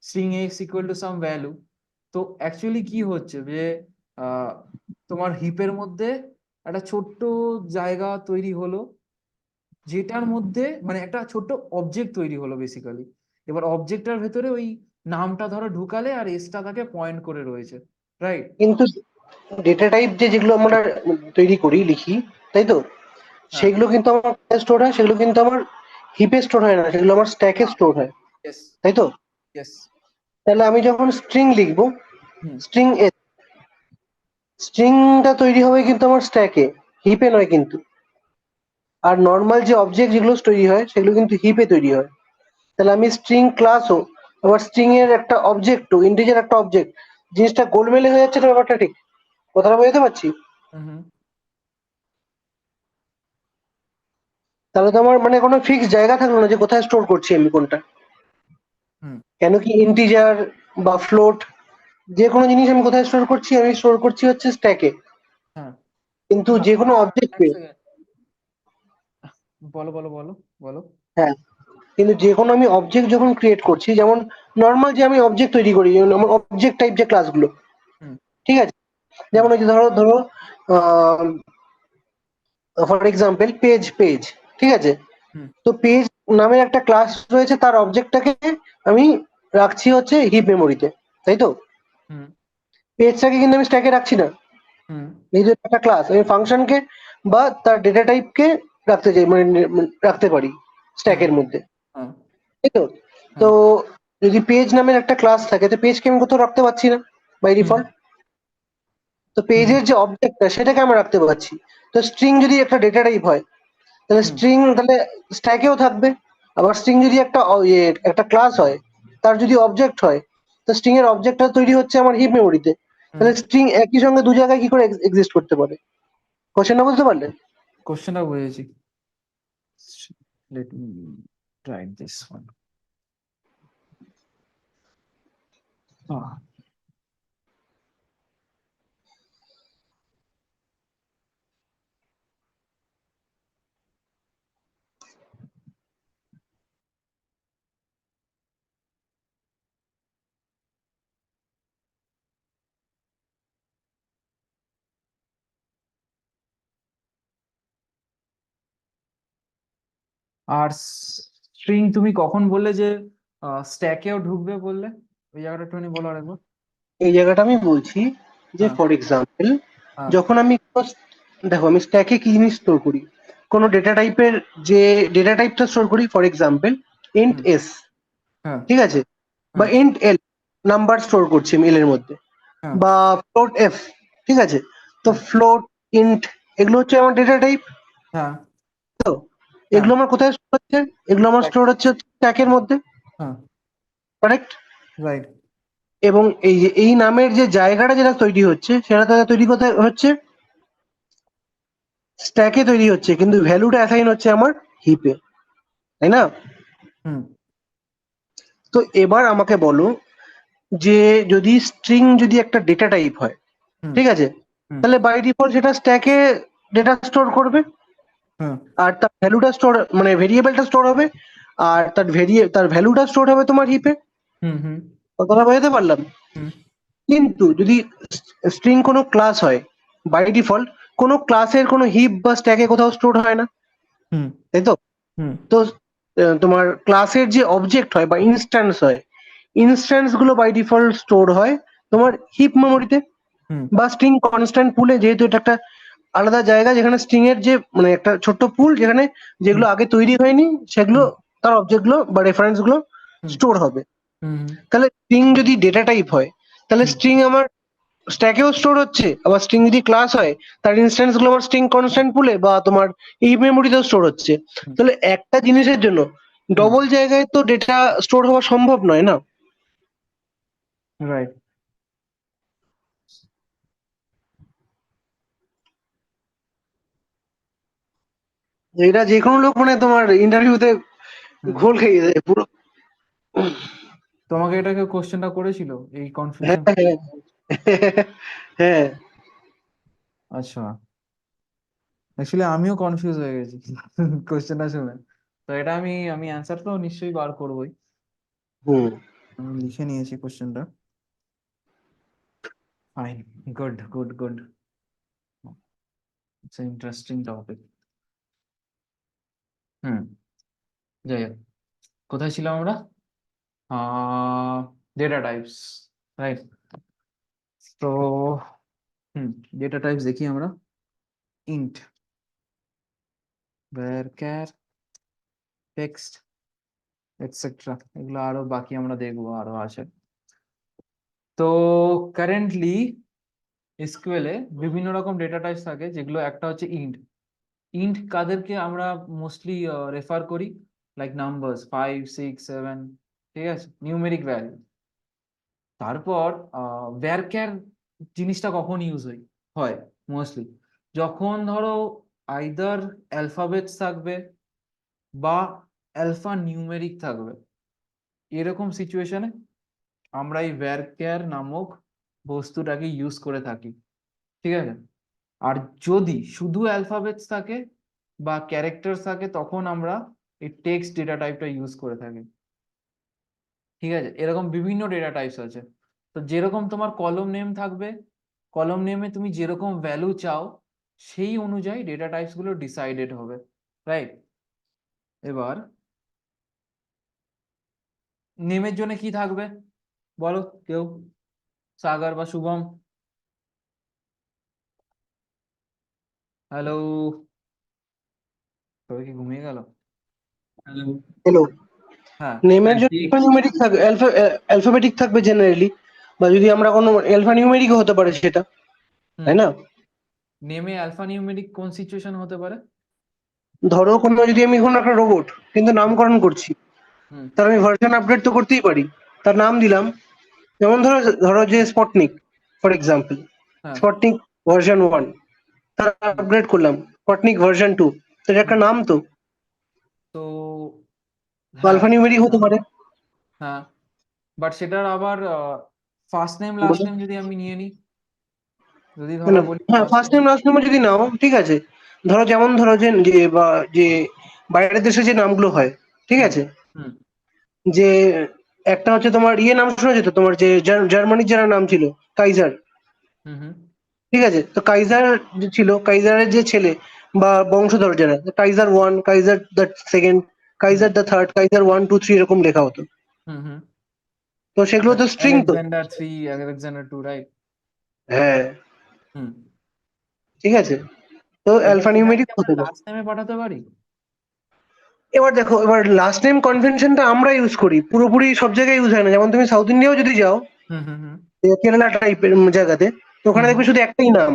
string x equal to some value, তো অ্যাকচুয়ালি কি হচ্ছে যে আহ, তোমার হিপের মধ্যে একটা ছোট্ট জায়গা তৈরি হলো, যেটার মধ্যে মানে একটা ছোট্ট অবজেক্ট তৈরি হলো বেসিক্যালি। এবার অবজেক্টটার ভেতরে ওই নামটা ধরো ঢুকালে আর এসটা তাকে পয়েন্ট করে রয়েছে, রাইট? কিন্তু ডেটা টাইপ যেগুলো আমরা তৈরি করি লিখি, তাই তো? হ্যাঁ, সেগুলো কিন্তু আমার স্টোর হয়, সেগুলো কিন্তু আমার হিপে স্টোর হয় না, সেগুলো আমার স্ট্যাকে স্টোর হয়, ইয়েস, তাই তো? ইয়েস। তাহলে আমি যখন স্ট্রিং লিখবো, হুম, স্ট্রিং এস, স্ট্রিংটা তৈরি হবে কিন্তু আমার স্ট্যাকে, হিপে নয় কিন্তু। আর নর্মাল যে অবজেক্ট যেগুলো তৈরি হয় সেগুলো কিন্তু হিপে তৈরি হয়। তাহলে আমি স্ট্রিং ক্লাসও আবার স্ট্রিং এর একটা অবজেক্টও, ইন্টিজার একটা অবজেক্ট, জিনিসটা গোলমেলে হয়ে যাচ্ছে না ব্যাপারটা? ঠিক কথাটা বোঝাতে পারছি? হুম, হুম, তাহলে তো আমার মানে কোনো ফিক্স জায়গা থাকলো না যে কোথায় স্টোর করছি আমি কোনটা। হুম, কেন কি ইন্টিজার বা ফ্লোট যে কোনো জিনিস আমি কোথায় স্টোর করছি, আমি স্টোর করছি হচ্ছে স্ট্যাকে। হ্যাঁ। কিন্তু না, যে কোনো অবজেক্টে, এক সেকেন্ড, বলো বলো বলো বলো। হ্যাঁ, কিন্তু যে কোনো আমি অবজেক্ট যখন ক্রিয়েট করছি, যেমন নর্মাল যে আমি অবজেক্ট তৈরি করি, যেমন আমার অবজেক্ট টাইপ যে ক্লাসগুলো, হুম, ঠিক আছে, হুম, যেমন ওই যে ধরো ধরো ফর এক্সাম্পল পেজ পেজ, ঠিক আছে, হুম, তো পেজ নামের একটা ক্লাস রয়েছে, তার অবজেক্টটাকে আমি রাখছি হচ্ছে হিপ মেমোরিতে, তাই তো? হুম, পেজটাকে কিন্তু আমি স্ট্যাকে রাখছি না, হুম, এই যে একটা ক্লাস আমি ফাংশনকে বা তার ডেটা টাইপকে রাখতে চাই, মানে রাখতে পারি হুম, স্ট্যাকের মধ্যে, হ্যাঁ, তাই তো? তো হ্যাঁ, যদি পেজ নামের একটা ক্লাস থাকে, তো পেজকে আমি কোথাও রাখতে পারছি না বাই হুম, ডিফল্ট। তো হুম, পেজের যে অবজেক্টটা সেটাকে আমরা রাখতে পারছি। তো স্ট্রিং যদি একটা ডেটা টাইপ হয়, তাহলে হুম, স্ট্রিং তাহলে স্ট্যাকেও থাকবে। আবার স্ট্রিং যদি একটা একটা ক্লাস হয়, তার যদি অবজেক্ট হয়, তো স্ট্রিং এর অবজেক্টটা তৈরি হচ্ছে আমার হিপ মেমোরিতে। হুম। তাহলে স্ট্রিং একই সঙ্গে দু জায়গায় কি করে এক্সিস্ট করতে পারে? কোশ্চেনটা বুঝতে পারলেন? কোশ্চেনটা বুঝেছি। Let me try this one. Ah, আর স্ট্রিং তুমি কখন বললে যে স্ট্যাকেও ঢুকবে বললে? ওই জায়গাটা একটুখানি বলো আরেকবার। এই জায়গাটা আমি বলছি যে হ্যাঁ ফর এক্সাম্পল হ্যাঁ যখন আমি দেখো আমি স্ট্যাকে কি জিনিস স্টোর করি, কোনো ডেটা টাইপের যে ডেটা টাইপটা স্টোর করি, for example ant hmm S, হ্যাঁ ঠিক আছে, বা হ্যাঁ এন্ট এল, নাম্বার স্টোর করছি আমি এল এর মধ্যে, হ্যাঁ বা ফ্লোট এফ, ঠিক আছে। তো হুম ফ্লোট, ইন্ট, এগুলো হচ্ছে আমার ডেটা টাইপ। হ্যাঁ তো হ্যাঁ এগুলো আমার কোথায় স্টোর হচ্ছে? এগুলো আমার স্টোর হচ্ছে স্ট্যাকের মধ্যে, হ্যাঁ কারেক্ট। রাইট এবং এই যে এই নামের যে জায়গাটা যেটা তৈরি হচ্ছে সেটা তাদের তৈরি কোথায় হচ্ছে? স্ট্যাকে তৈরি হচ্ছে, কিন্তু ভ্যালুটা অ্যাসাইন হচ্ছে আমার হিপে, তাই না? হুম তো এবার আমাকে বলো যে যদি স্ট্রিং যদি একটা ডেটা টাইপ হয়, হুম ঠিক আছে, হুম তাহলে বাই ডিফল্ট সেটা স্ট্যাকে ডেটা স্টোর করবে, হুম আর তার ভ্যালুটা স্টোর মানে ভেরিয়েবলটা স্টোর হবে, আর তার ভ্যালুটা স্টোর হবে তোমার হিপে। হুম হুম কথাটা বোঝাতে পারলাম? হুম কিন্তু যদি স্ট্রিং কোনো ক্লাস হয়, বাই ডিফল্ট কোনো ক্লাসের কোনো হিপ বা স্ট্যাকে কোথাও স্টোর হয় না, হুম তাই তো? হুম তো তোমার ক্লাসের যে অবজেক্ট হয় বা ইনস্ট্যান্স হয়, ইনস্ট্যান্স গুলো বাই ডিফল্ট স্টোর হয় তোমার হিপ মেমোরিতে, হুম বা স্ট্রিং কনস্ট্যান্ট পুলে, যেহেতু এটা একটা আলাদা জায়গা যেখানে স্ট্রিং এর যে মানে একটা ছোট্ট পুল যেখানে হুম যেগুলো আগে তৈরি হয়নি সেগুলো, হুম তার অবজেক্ট গুলো বা রেফারেন্স গুলো হুম স্টোর হবে। হুম তাহলে স্ট্রিং যদি ডেটা টাইপ হয়, তাহলে হুম স্ট্রিং আমার স্ট্যাকেও স্টোর হচ্ছে, আবার স্ট্রিং যদি ক্লাস হয় তার ইনস্ট্যান্স গুলো আবার স্ট্রিং কনস্ট্যান্ট পুলে বা তোমার এই মেমোরিতেও স্টোর হচ্ছে। হুম তাহলে একটা জিনিসের জন্য হুম ডবল জায়গায় তো ডেটা স্টোর হওয়া সম্ভব নয় না। রাইট এটা যে কোনো লোক মানে তোমার ইন্টারভিউতে হুম ঘোল খেয়ে যায় পুরো। তোমাকে এটাকে কোশ্চেনটা করেছিল এই হ্যাঁ কনফিউশন হ্যাঁ হ্যাঁ। আচ্ছা অ্যাকচুয়ালি আমিও কনফিউজ হয়ে গেছি কোশ্চেনটা শুনে তো এটা আমি অ্যান্সার তো নিশ্চয়ই বার করবোই হুম। আমি লিখে নিয়েছি কোশ্চেনটা fine good good good it's interesting topic hmm যাই হোক কোথায় ছিলাম আমরা ডেটা টাইপস রাইট তো হুম ডেটা টাইপস দেখি আমরা ইন্ট varchar টেক্সট এটসেট্রা এগুলো আরো বাকি আমরা দেখবো আরো আছে তো কারেন্টলি এসকিউএল এ বিভিন্ন রকম ডেটা টাইপস থাকে যেগুলো একটা হচ্ছে ইন্ট ইন্ট কাদেরকে আমরা মোস্টলি রেফার করি লাইক নাম্বারস 5 6 7 ঠিক আছে নিউমেরিক ভ্যালু তারপর varchar জিনিসটা কখন ইউজ হয় মোস্টলি যখন ধরো আইদার অ্যালফাবেটস থাকবে বা অ্যালফা নিউমেরিক থাকবে এরকম সিচুয়েশনে আমরা এই varchar নামক বস্তুটাকে ইউজ করে থাকি ঠিক আছে আর যদি শুধু অ্যালফাবেটস থাকে বা ক্যারেক্টার থাকে তখন আমরা এই টেক্সট ডেটা টাইপটা ইউজ করে থাকি ঠিক আছে এরকম বিভিন্ন ডেটা টাইপস আছে তো যেরকম তোমার কলম নেম থাকবে কলম নেমে তুমি যেরকম ভ্যালু চাও সেই অনুযায়ী ডেটা টাইপস গুলো ডিসাইডেড হবে রাইট এবার নেমের জন্য কি থাকবে বলো কেউ সাগর বা শুভম হ্যালো সবাই কি ঘুমিয়ে গেল হ্যালো। হ্যালো। হ্যাঁ নেমের হ্যাঁ জন্য ঠিক। নিউমেরিক থাকবে, অ্যালফাবেটিক থাকবে জেনারেলি, বা যদি আমরা কোনো অ্যালফা নিউমেরিকও হতে পারে সেটা, হুম তাই না? নেমে অ্যালফা নিউমেরিক কোন সিচুয়েশন হতে পারে ধরো কোনো যদি আমি কোনো একটা রোবট কিন্তু নামকরণ করছি, হুম তার আমি ভার্সন আপডেট তো করতেই পারি, তার নাম দিলাম, যেমন ধরো ধরো যে স্পটনিক, ফর এক্সাম্পল হ্যাঁ স্পটনিক ভার্সন 1, তার হুম আপগ্রেড করলাম স্পটনিক ভার্সন 2, তো এটা একটা হুম নাম তো, তো হ্যাঁ আলফা নিউমেরিক হতে নাম পারে। হ্যাঁ বাট সেটার আবার ফার্স্ট নেম লাস্ট বলো। নেম যদি আমি নিয়ে নিই যদি ধরো মানে বলি হ্যাঁ, first first name name last name যদি নাও ঠিক আছে, ধরো যেমন ধরো যে বাইরের দেশে যে নামগুলো হয়, ঠিক হুম আছে, হুম যে একটা হচ্ছে তোমার ইয়ে নাম শোনা যেত তোমার, যে জার্মানির যারা নাম ছিল কাইজার, হুম হুম ঠিক আছে, তো কাইজার যে ছিল, কাইজারের যে ছেলে বা বংশধর যারা, কাইজার 1, কাইজার 2, হুম কাইজার 3, কাইজার 1 2 3 এরকম লেখা হতো। হুম হুম তো সেগুলো তো স্ট্রিং তো। আলেকজান্ডার 3 আলেকজান্ডার 2 রাইট হ্যাঁ, হুম ঠিক আছে। তো এবার এটাকে অ্যালফানিউমেরিক কি আমরা হতে পারে। লাস্ট নেমে পাঠাতে পারি? এবার দেখো, এবার লাস্ট নেম কনভেনশনটা আমরা ইউজ করি, পুরোপুরি সব জায়গায় ইউজ হয় না। যেমন তুমি সাউথ ইন্ডিয়াও যদি যাও, হুম হুম হুম কেরালা টাইপের জায়গাতে, তো হুম ওখানে দেখবে শুধু একটাই নাম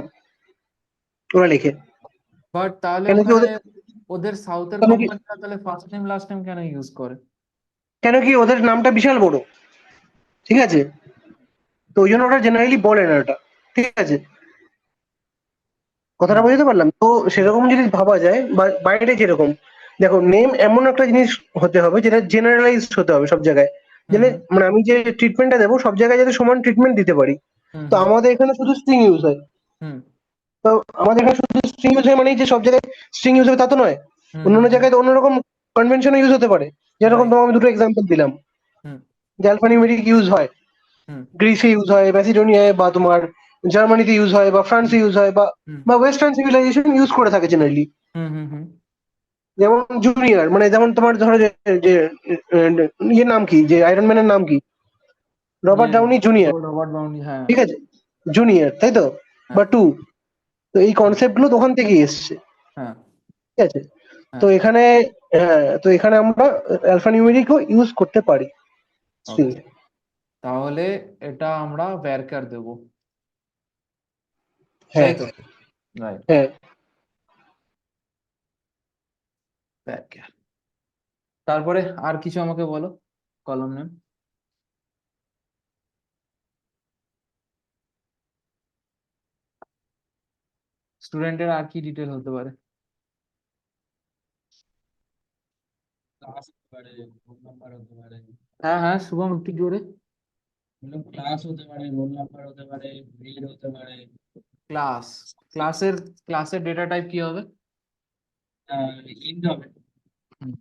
ওরা লেখে। বাট তাহলে কেন কি ওখানে ওদের ওদের সাউথের কেন কি কোম্পানিরা তাহলে ফার্স্ট নেম লাস্ট নেম কেন ইউজ করে? কেন কি ওদের নামটা বিশাল বড়, ঠিক আছে, তো ওই জন্য ওরা জেনারেলি বলে না ওটা, ঠিক আছে। কথাটা হুম বুঝতে পারলাম তো। সেরকম যদি ভাবা যায়, বা বাইরে যেরকম, দেখো নেম এমন একটা জিনিস হতে হবে যেটা জেনারেলাইজড হতে হবে সব জায়গায়। হুম জেনে হুম মানে আমি যে ট্রিটমেন্টটা দেবো সব জায়গায় যাতে সমান ট্রিটমেন্ট দিতে পারি। হুম তো হুম আমাদের এখানে শুধু স্ট্রিং ইউজ হয়। হুম তো আমাদের এখানে শুধু স্ট্রিং ইউজ হয় মানে যে সব জায়গায় স্ট্রিং ইউজ হবে তা তো নয়। হুম হুম অন্যান্য হুম জায়গায় তো অন্যরকম কনভেনশন ইউজ হতে পারে। যেরকম রাইট। তোমাকে আমি দুটো এক্সাম্পল দিলাম, হুম যে অ্যালফানিউমেরিক ইউজ হয় হুম গ্রিসে, ইউজ হয় ম্যাসিডোনিয়ায়, বা তোমার জার্মানিতে ইউজ হয়, বা হুম ফ্রান্সে ইউজ হয়, বা হুম বা ওয়েস্টার্ন সিভিলাইজেশন ইউজ করে থাকে জেনারেলি। হুম হুম হুম যেমন জুনিয়র, মানে যেমন তোমার ধরো যে যে ইয়ের নাম কি, যে আয়রন ম্যানের নাম কি, ইয়ে রবার্ট ডাউনি জুনিয়র, রবার্ট বাউন্ডি, হ্যাঁ। ঠিক আছে, জুনিয়র, তাই তো, বা হ্যাঁ টু। তো এই হুম, কনসেপ্ট গুলো তখন থেকেই এসছে, হ্যাঁ ঠিক আছে। তো হ্যাঁ এখানে, হ্যাঁ, তো এখানে আমরা অ্যালফানিউমেরিকও ইউজ করতে পারি স্ট্রিং। ওকে। তাহলে এটা আমরা ভ্যারকার দেবো, তাই হ্যাঁ, তো? রাইট, হ্যাঁ। ভ্যারকার। তারপরে আর কিছু আমাকে বলো, কলম নেম। স্টুডেন্টের আর কি ডিটেল হতে পারে? ক্লাস হতে পারে, রোল নাম্বার হতে পারে, হ্যাঁ হ্যাঁ, শুভম একটু জোরে। ক্লাস হতে পারে, রোল নাম্বার হতে পারে, গ্রেড হতে পারে, ক্লাস, ক্লাসের ক্লাসের ডেটা টাইপ কি হবে? ইন্ট হবে। হুম,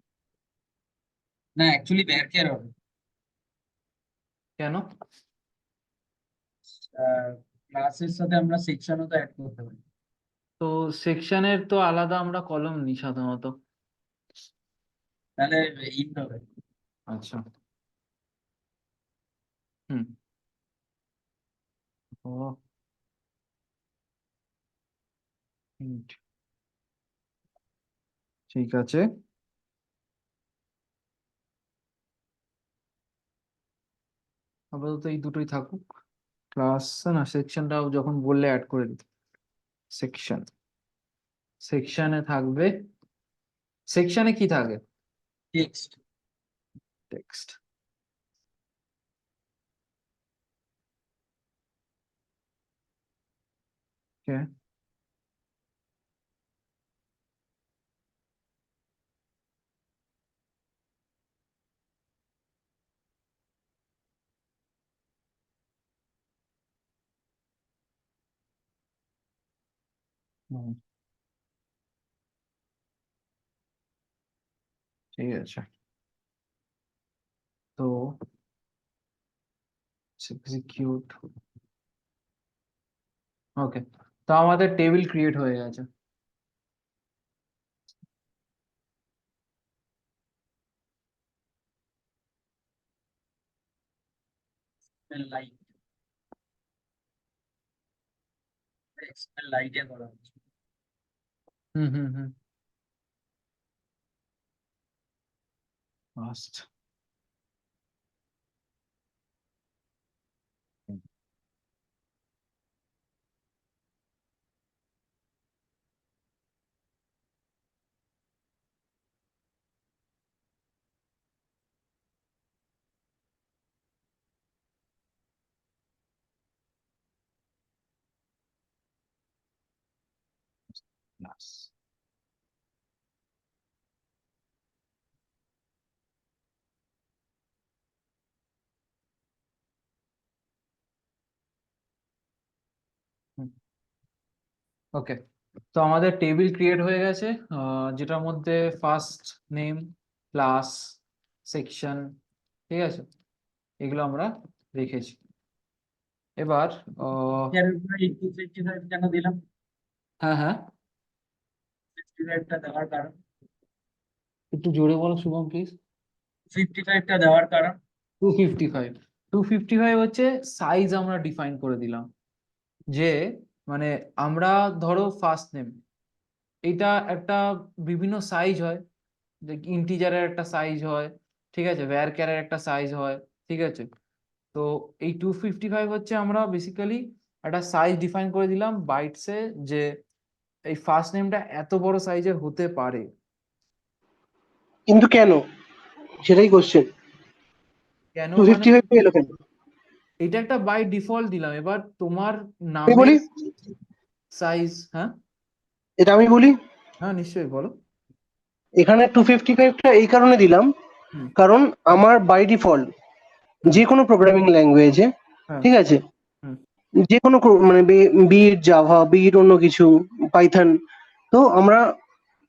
না, অ্যাকচুয়ালি ব্যারকের হবে। কেন? ক্লাসের সাথে আমরা সেকশনও তো অ্যাড করতে পারি। তো সেকশনের তো আলাদা আমরা কলম নিই সাধারণত। তাহলে ইন্ট হবে। আচ্ছা। হুম। ও, হুম, ঠিক আছে। আপাতত এই দুটোই থাকুক। ক্লাস না, সেকশনটাও যখন বললে অ্যাড করে দিতে। সেকশন, সেকশনে থাকবে, সেকশনে কি থাকে? টেক্সট। টেক্সট। ওকে। ঠিক আছে। তো এক্সিকিউট। ওকে, তো আমাদের টেবিল ক্রিয়েট হয়ে গেছে। লাইট, লাইটে করা হচ্ছে। হুম হুম হুম ফার্স্ট। ক্লাস। ওকে, তো আমাদের টেবিল ক্রিয়েট হয়ে গেছে, যেটার মধ্যে ফার্স্ট নেম, ক্লাস, সেকশন, ঠিক আছে, এগুলো আমরা রেখেছি। এবার এর উপরে একটু 55 কেন দিলাম? হ্যাঁ হ্যাঁ, 55টা দেওয়ার কারণ, একটু জোরে বলো শুভম প্লিজ। 55টা দেওয়ার কারণ 255, 255 হচ্ছে সাইজ আমরা ডিফাইন করে দিলাম। যে মানে আমরা ধরো ফার্স্ট নেম, এটা একটা বিভিন্ন সাইজ হয়, যে ইন্টিজারের একটা সাইজ হয়, ঠিক আছে, ভ্যারচারের একটা সাইজ হয়, ঠিক আছে। তো এই 255 হচ্ছে আমরা বেসিক্যালি একটা সাইজ ডিফাইন করে দিলাম বাইটসে, যে এই ফার্স্ট নেমটা এত বড় সাইজের হতে পারে। কিন্তু কেন, সেটাই কোশ্চেন। কেন টু মানে ফিফটি ফাইভ এলো কেন? এটা একটা বাই ডিফল্ট দিলাম, এবার তোমার আমি নামের বলি, সাইজ। হ্যাঁ, এটা আমি বলি, হ্যাঁ নিশ্চয়ই বলো। এখানে 255টা এই কারণে দিলাম, হুম কারণ আমার বাই ডিফল্ট হুম যে কোনো প্রোগ্রামিং ল্যাঙ্গুয়েজে, হ্যাঁ ঠিক আছে, হুম যে কোনো মানে বিট জাভা, বিট অন্য কিছু, পাইথন, তো আমরা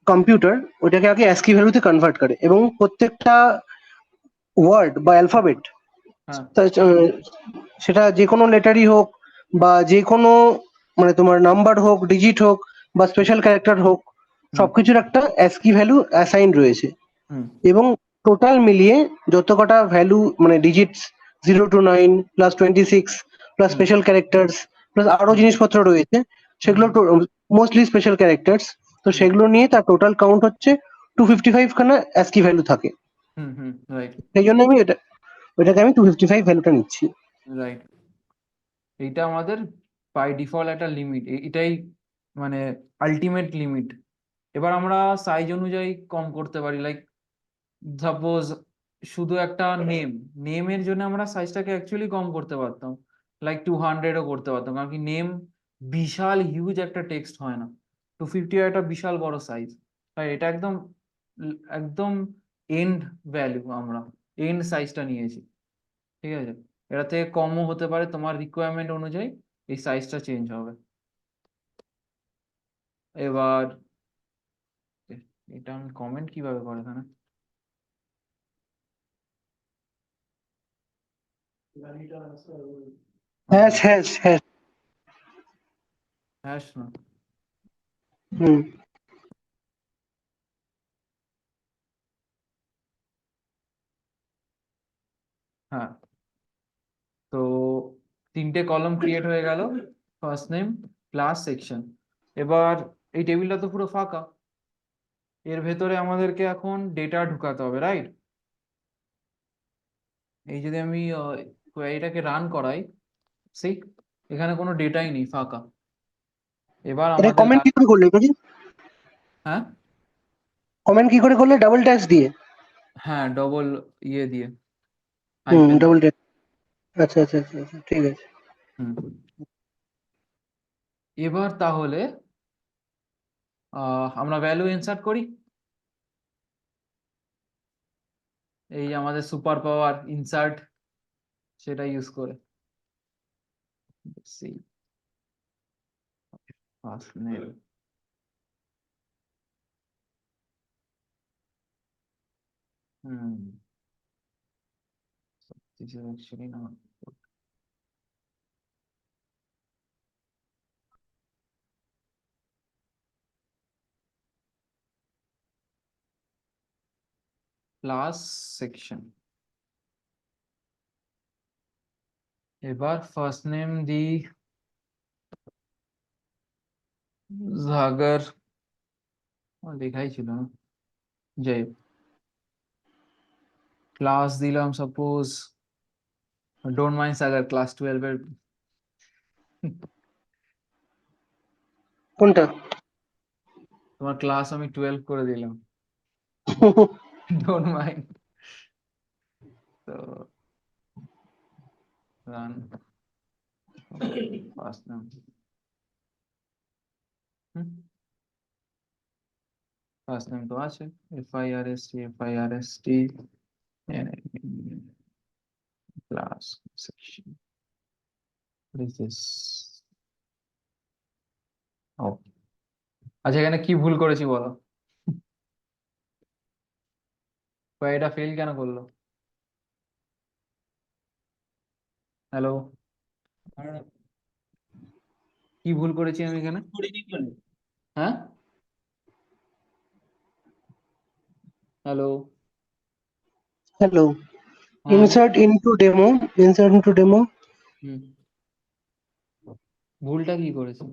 কম্পিউটার ওটাকে আগে অ্যাস্কি ভ্যালুতে কনভার্ট করে, এবং প্রত্যেকটা ওয়ার্ড বা অ্যালফাবেট, হ্যাঁ সেটা যে কোনো লেটারই হোক বা যে কোনো মানে তোমার নাম্বার হোক, ডিজিট হোক বা স্পেশাল ক্যারেক্টার হোক, হুম সবকিছুর একটা অ্যাস্কি ভ্যালু অ্যাসাইন রয়েছে। হুম এবং টোটাল মিলিয়ে যত কটা ভ্যালু মানে digits 0 to 9 plus 26 plus hmm special characters plus আরো হুম জিনিসপত্র রয়েছে, হুম সেগুলো মোস্টলি স্পেশাল ক্যারেক্টার্স, তো হুম সেগুলো নিয়ে তার টোটাল কাউন্ট হচ্ছে 255 খানা অ্যাস্কি ভ্যালু থাকে। হুম হুম রাইট সেই জন্য আমি ওটাকে আমি 255 ভ্যালুটা নিচ্ছি। রাইট। এইটা আমাদের বাই ডিফল্ট একটা লিমিট, এটাই মানে আলটিমেট লিমিট। এবার আমরা সাইজ অনুযায়ী কম করতে পারি, লাইক সাপোজ শুধু একটা নেমের জন্য আমরা সাইজটাকে অ্যাকচুয়ালি কম করতে পারতাম, লাইক 200ও করতে পারতাম, কারণ কি নেম বিশাল হিউজ একটা টেক্সট হয় না, 250 একটা বিশাল বড় সাইজ। তাই এটা একদম একদম এন্ড ভ্যালু, আমরা এন্ড সাইজটা নিয়েছি, ঠিক আছে। এটা থেকে কমও হতে পারে, তোমার রিকোয়ারমেন্ট অনুযায়ী এই সাইজটা চেঞ্জ হবে। এবার এটা আমি কমেন্ট কিভাবে করে এখানে, হ্যাশ হ্যাশ হ্যাশ। হ্যাশ না, হুম। হ্যাঁ। তো তিনটে কলম ক্রিয়েট হয়ে গেল, ফার্স্ট নেম ক্লাস সেকশন। এবার এই টেবিলটা তো পুরো ফাঁকা, এর ভেতরে আমাদেরকে এখন ডেটা ঢুকাতে হবে, রাইট। এই যদি আমি কোয়েরিটাকে রান করাই, সেই এখানে কোনো ডেটাই নেই, ফাঁকা। এবার এটা আমাদের কমেন্ট কি করে করলে বুঝি? হ্যাঁ কমেন্ট কি করে করলে? ডাবল ট্যাক্স দিয়ে? হ্যাঁ, ডবল ইয়ে দিয়ে, হুম, হাইফেন। Double tax. আচ্ছা আচ্ছা আচ্ছা আচ্ছা, ঠিক আছে। হুম। এবার তাহলে আমরা ভ্যালু ইনসার্ট করি, এই আমাদের সুপার পাওয়ার ইনসার্ট, সেটা ইউজ করে। সেই first name, hmm, this is actually not good. Class section, এবার ফার্স্ট নেম দি জাগার, লেখাই ছিল না, যাই হোক। ক্লাস দিলাম সাপোজ, ডোন্ট মাইন্ড সাগার, ক্লাস 12 এর কোনটা? তোমার ক্লাস আমি 12 করে দিলাম, ডোন্ট মাইন্ড। তো run first name, first name তো আছে, FIRST ক্লাস সেকশন, ও আচ্ছা, এখানে কি ভুল করেছি বলো, বা এটা ফেল কেন করলো? হ্যালো, আর কি ভুল করেছি আমি এখানে? করিনি বলে। হ্যাঁ, হ্যালো, হ্যালো। হ্যাঁ insert into demo, insert into demo. Hmm ভুলটা কি করেছে?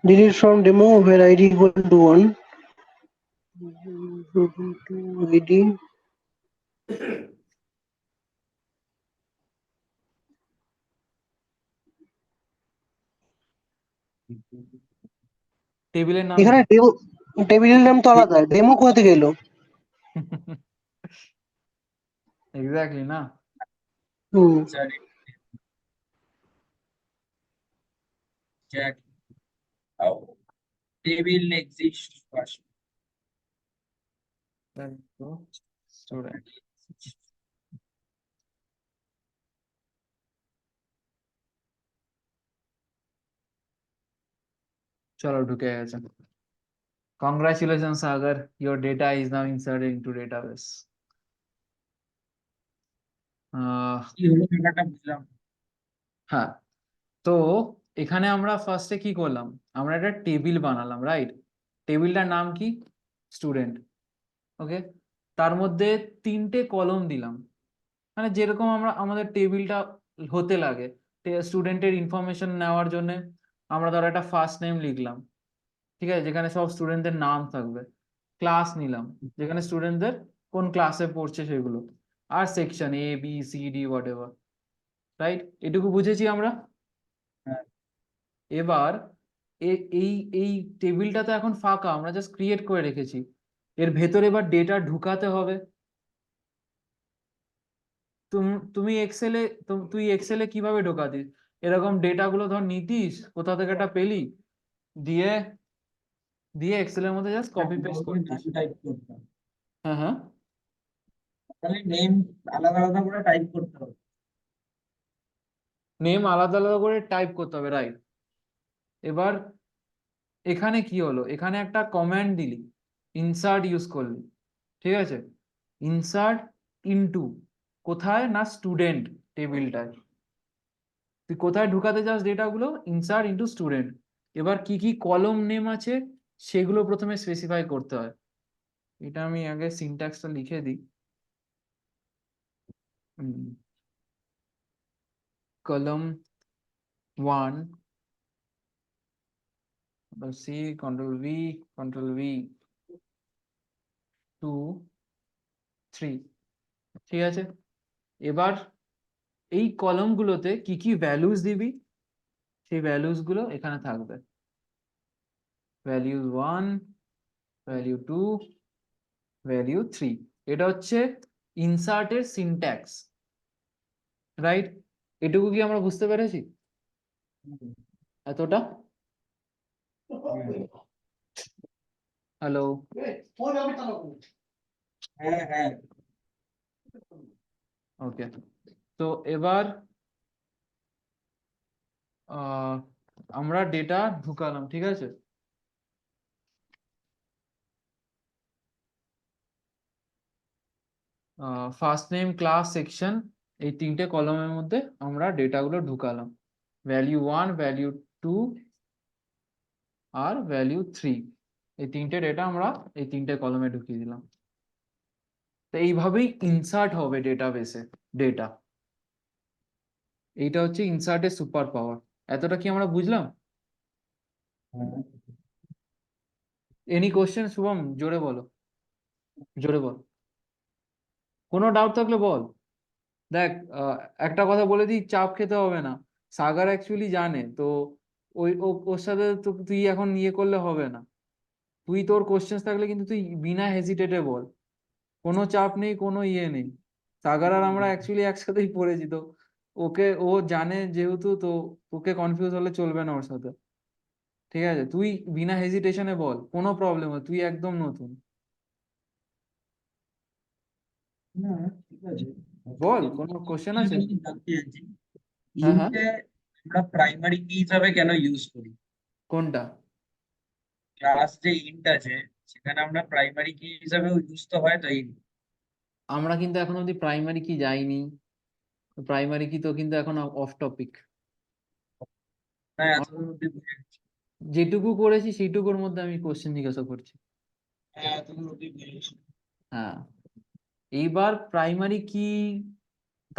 delete from demo where id equal to 1 id টেবিলের নাম এখানে কি? টেবিলের নাম তো আলাদা, ডেমো কোথা থেকে এলো? এক্স্যাক্টলি না? হুম Sorry, exactly. How table exists first. Student. চলো ঢুকে গেছে। Congratulations, Sagar. Your data is now inserted into database. কি হলো ব্যাপারটা বুঝলাম না। হ্যাঁ, তো এখানে আমরা ফার্স্টে কি করলাম, আমরা একটা টেবিল বানালাম, রাইট? টেবিলটার নাম কি? স্টুডেন্ট। ওকে, তার মধ্যে 3টে কলম দিলাম, মানে যেরকম আমরা আমাদের টেবিলটা হতে লাগে। স্টুডেন্টের ইনফরমেশন নেওয়ার জন্য আমরা ধরো একটা ফার্স্ট নেম লিখলাম, ঠিক আছে, যেখানে সব স্টুডেন্টদের নাম থাকবে। ক্লাস নিলাম, যেখানে স্টুডেন্টদের কোন ক্লাসে পড়ছে সেগুলো। আর section A B C D whatever, right? এটুকু বুঝেছি আমরা। হ্যাঁ, এবার এই এই টেবিলটা তো এখন ফাঁকা, আমরা জাস্ট ক্রিয়েট করে রেখেছি। এর ভেতরে এবার ডেটা ঢুকাতে হবে। তুমি এক্সেলে, তুই এক্সেলে কিভাবে ঢোকাতিস? এরকম ডেটা গুলো ধর নিতিস, কোথা থেকে একটা পেলি, দিয়ে দিয়ে এক্সেলের মধ্যে জাস্ট কপি পেস্ট করতিস। টাইপ করতে হবে। হ্যাঁ হ্যাঁ, তাহলে নেম আলাদা আলাদা করে টাইপ করতে হবে। নেম আলাদা আলাদা করে টাইপ করতে হবে, রাইট? এবার এখানে কি হলো, এখানে একটা কমান্ড দিলি, ইনসার্ট ইউজ করলি, ঠিক আছে? ইনসার্ট ইনটু, কোথায় না, স্টুডেন্ট টেবিলটায়। তুই কোথায় ঢুকাতে চাস ডেটাগুলো? Insert into student. এবার কি কি কলম নেম আছে সেগুলো প্রথমে স্পেসিফাই করতে হয়। এটা আমি আগে সিনট্যাক্সটা লিখে দিই। কলম 1, সি, কন্ট্রোল ভি 2 3, ঠিক আছে? এবার এই কলমগুলোতে কি কি ভ্যালুস দিবি, সেই ভ্যালুস গুলো এখানে থাকবে। Value 1, value 2, value 3। এটা হচ্ছে ইনসার্টের সিনট্যাক্স, রাইট? এটুকু কি আমরা বুঝতে পেরেছি এতটা? হ্যালো? হ্যাঁ হ্যাঁ, ওকে, তো এবার আমরা ডেটা ঢুকালাম, ঠিক আছে? ফার্স্ট নেম, ক্লাস, সেকশন, এই 3টে কলমের মধ্যে আমরা ডেটাগুলো ঢুকালাম। ভ্যালিউ 1, ভ্যালিউ 2 আর ভ্যালিউ 3, এই 3টে ডেটা আমরা এই 3টে কলমে ঢুকিয়ে দিলাম। তো এইভাবেই ইনসার্ট হবে ডেটাবেসে ডেটা। এইটা হচ্ছে ইনসার্টের সুপার পাওয়ার। এতটা কি আমরা বুঝলাম? হ্যাঁ। Any question Shubham? জোরে বলো, জোরে বল, কোনো ডাউট থাকলে বল। দেখ, একটা কথা বলে দিই, চাপ খেতে হবে না। সাগার অ্যাকচুয়ালি জানে তো, ওর সাথে তো তুই এখন ইয়ে করলে হবে না। তুই তোর কোশ্চেন থাকলে কিন্তু তুই বিনা হেজিটেটে বল, কোনো চাপ নেই, কোনো ইয়ে নেই। সাগার আর আমরা অ্যাকচুয়ালি একসাথেই পড়েছি তো, ও জানে যেহেতু, তো তোকে কনফিউজ হলে চলবে না ওর সাথে। ঠিক আছে, তুই বিনা হেজিটেশনে বল, কোনো প্রবলেম হয়, তুই একদম নতুন। না, ঠিক আছে। বল, কোনো কোশ্চেন আছে? আমি জানতে চাইছি, হ্যাঁ হ্যাঁ, ইন্টে আমরা প্রাইমারি কি হিসাবে কেন ইউজ করি? কোনটা? ক্লাস যে ইন্ট আছে সেখানে আমরা প্রাইমারি কি হিসাবে ইউজ তো হয়, তাই আমরা কিন্তু এখন অব্দি প্রাইমারি কি যাইনি। প্রাইমারি কি তো কিন্তু এখন অফ টপিক। না এতদূর অব্দি বুঝে গেছি। যেটুকু করেছি সেইটুকুর মধ্যে আমি কোশ্চেন জিজ্ঞাসা করছি। হ্যাঁ এতদূর অব্দি বুঝে গেছি। হ্যাঁ, এইবার প্রাইমারি কি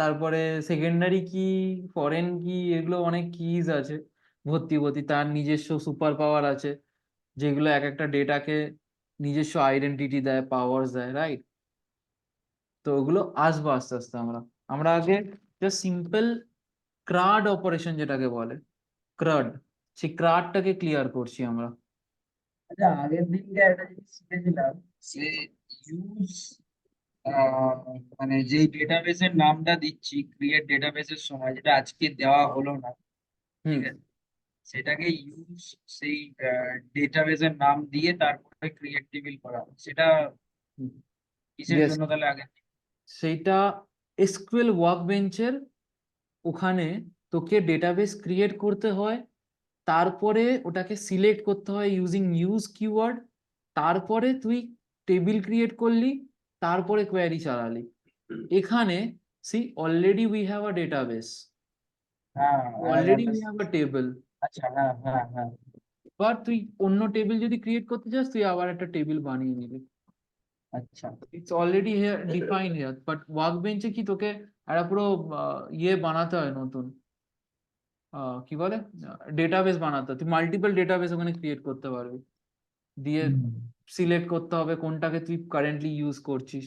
তারপরে সেকেন্ডারি কি, ফরেন কি, এগুলো অনেক কিজ আছে ভর্তি ভর্তি, তার নিজস্ব সুপার পাওয়ার আছে যেগুলো এক একটা ডেটাকে নিজস্ব আইডেন্টিটি দেয়, পাওয়ার্স দেয়, রাইট? তো ওগুলো আসবো আস্তে আস্তে। আমরা আমরা আগে জাস্ট সিম্পল ক্রাড অপারেশন যেটাকে বলে, ক্রাড, সেই ক্রাডটাকে ক্লিয়ার করছি আমরা। আচ্ছা, আগের দিনকে একটা জিনিস শিখেছিলাম, সে ইউজ মানে যেই ডেটাবেসের নামটা দিচ্ছি ক্রিয়েট ডেটাবেসের সময়, যেটা আজকে দেওয়া হলো না, হুম। ঠিক আছে, সেটাকে ইউজ সেই ডেটাবেসের নাম দিয়ে তারপরে ক্রিয়েট টেবিল করা, সেটা কিসের ইয়েস, জন্য তাহলে আগে? সেইটা এসকিউএল ওয়ার্কবেঞ্চের ওখানে তোকে ডেটাবেস ক্রিয়েট করতে হয়, তারপরে ওটাকে সিলেক্ট করতে হয় ইউজিং ইউজ কিওয়ার্ড, তারপরে তুই টেবিল ক্রিয়েট করলি, তারপরে কোয়েরি চালালি। এখানে see already we have a database, হ্যাঁ, already we have a table, আচ্ছা, হ্যাঁ হ্যাঁ হ্যাঁ। বাট তুই অন্য টেবিল যদি ক্রিয়েট করতে চাস তুই আবার একটা টেবিল বানিয়ে নিবি। আচ্ছা, it's already here, define here, but work বেঞ্চে কি তোকে একটা পুরো ইয়ে বানাতে হয় নতুন, কি বলে, ডেটাবেস বানাতে হয়। তুই মাল্টিপল ডেটাবেস ওখানে ক্রিয়েট করতে পারবি, দিয়ে সিলেক্ট করতে হবে কোনটাকে তুই কারেন্টলি ইউজ করছিস,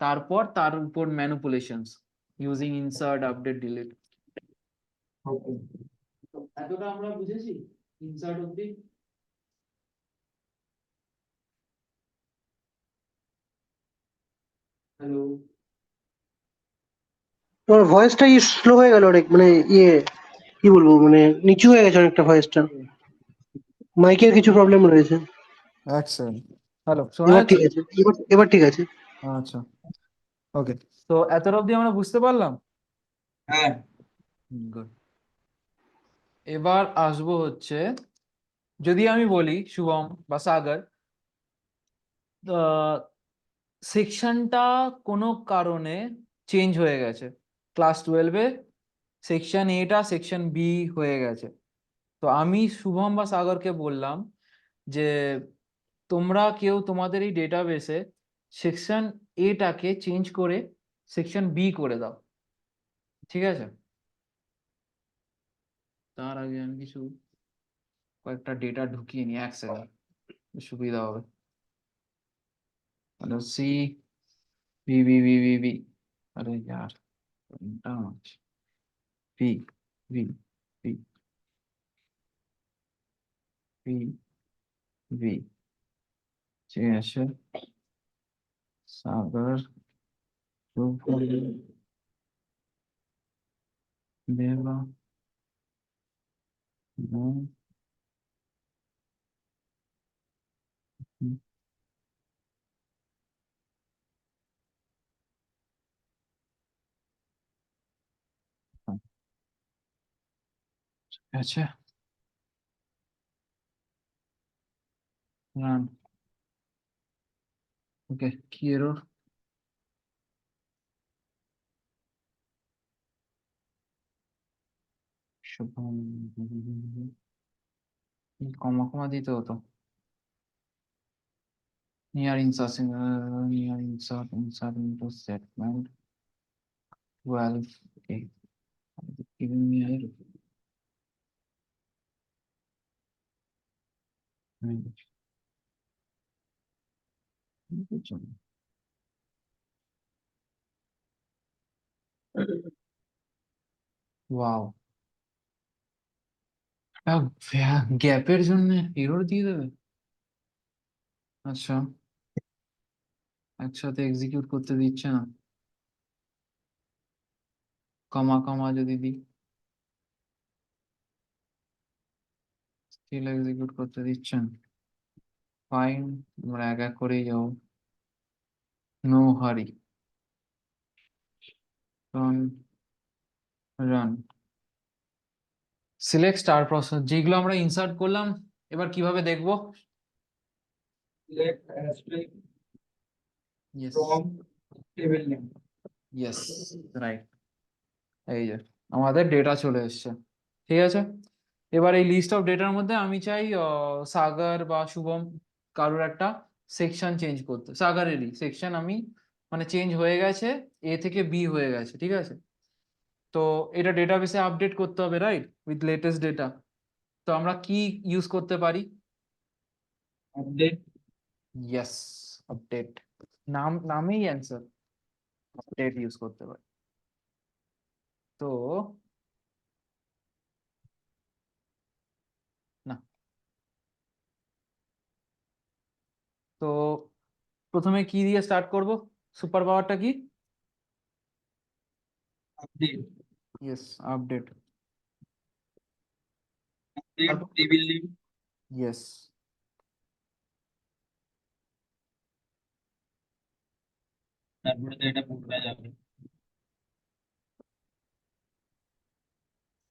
তারপর তার উপর ম্যানিপুলেশনস ইউজিং ইনসার্ট, আপডেট, ডিলিট। ওকে। এতটা আমরা বুঝেছি ইনসার্ট অব্দি? হ্যালো? তোমার ভয়েসটা স্লো হয়ে গেল অনেক, মানে ইয়ে কি বলবো, মানে নিচু হয়ে গেছে অনেকটা ভয়েসটা। মাইকের কিছু প্রবলেম রয়েছে। এক সেকেন্ড। হ্যালো, শোনা এবার যাচ্ছে? ঠিক আছে, এবার ঠিক আছে। আচ্ছা, ওকে। তো এতটা অব্দি আমরা বুঝতে পারলাম। হ্যাঁ, গুড। এবার আসবো হচ্ছে, যদি আমি বলি শুভম বা সাগর, সেকশনটা কোনো কারণে চেঞ্জ হয়ে গেছে, ক্লাস 12-এ সেকশন এটা সেকশন বি হয়ে গেছে। তো আমি শুভম বা সাগরকে বললাম যে তোমরা কেউ তোমাদের এই ডেটাবেসে সেকশন এটাকে চেঞ্জ করে সেকশন বি করে দাও, ঠিক আছে? তার আগে আমি কিছু কয়েকটা ডেটা ঢুকিয়ে নিই, এক সেকেন্ড, সুবিধা হবে। Hello, C B B B B B, अरे यार B B B B B, ঠিক আছে। সাগর, শুভম, দেবা, হুম, হুম, হুম, ঠিক আছে, রান। ওকে, কি এরর? শুভম, কমা কমা দিতে হতো। Near insert, near insert, insert into segment 12, okay, giving me a wow, গ্যাপের জন্য এরর দিয়ে দেবে? আচ্ছা, একসাথে এক্সিকিউট করতে দিচ্ছে না, কমা কমা যদি দিই স্টিল এক্সিকিউট করতে দিচ্ছেন। ফাইন, আমরা এক এক করেই যাবো, নো হারি, run, run, select star process, যেগুলো আমরা ইনসার্ট করলাম এবার কিভাবে দেখবো? select asterisk yes, from table name. Yes, right, এই যে আমাদের ডেটা চলে এসছে, ঠিক আছে। এবার এই লিস্ট অফ ডেটার মধ্যে আমি চাই সাগর বা শুভম কারোর একটা সেকশন চেঞ্জ করতে, সাগরেরই সেকশন আমি মানে চেঞ্জ হয়ে গেছে, এ থেকে বি হয়ে গেছে, ঠিক আছে। তো এটা ডেটাবেসে আপডেট করতে হবে, রাইট, উইথ লেটেস্ট ডেটা। তো আমরা কি ইউজ করতে পারি? আপডেট। Yes, update. নামেই অ্যান্সার, আপডেট ইউজ করতে পারি। তো না, তো প্রথমে কি দিয়ে স্টার্ট করব? সুপার পাওয়ারটা কি? Update. Yes, update. Update table name. Yes, তারপরে তো এটা পুরোটা যাবে।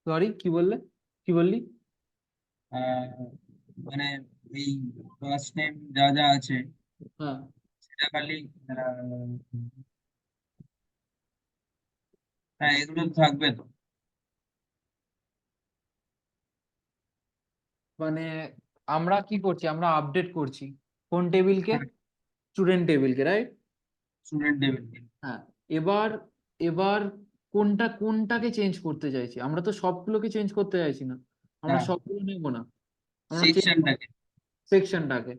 সরি, কি বললে, কি বললি? মানে এই ফার্স্ট নেম যা যা আছে হ্যাঁ, সেটা খালি আহ, হ্যাঁ এগুলো তো থাকবে তো। মানে আমরা কি করছি, আমরা আপডেট করছি কোন টেবিলকে? হ্যাঁ, স্টুডেন্ট টেবিলকে, রাইট? Student table. হ্যাঁ, এবার এবার কোনটাকে চেঞ্জ করতে চাইছি? আমরা তো সবগুলোকে চেঞ্জ করতে চাইছি না, আমরা হ্যাঁ, সবগুলো নেব না, আমরা চেঞ্জ সেকশনটাকে। সেকশনটাকে।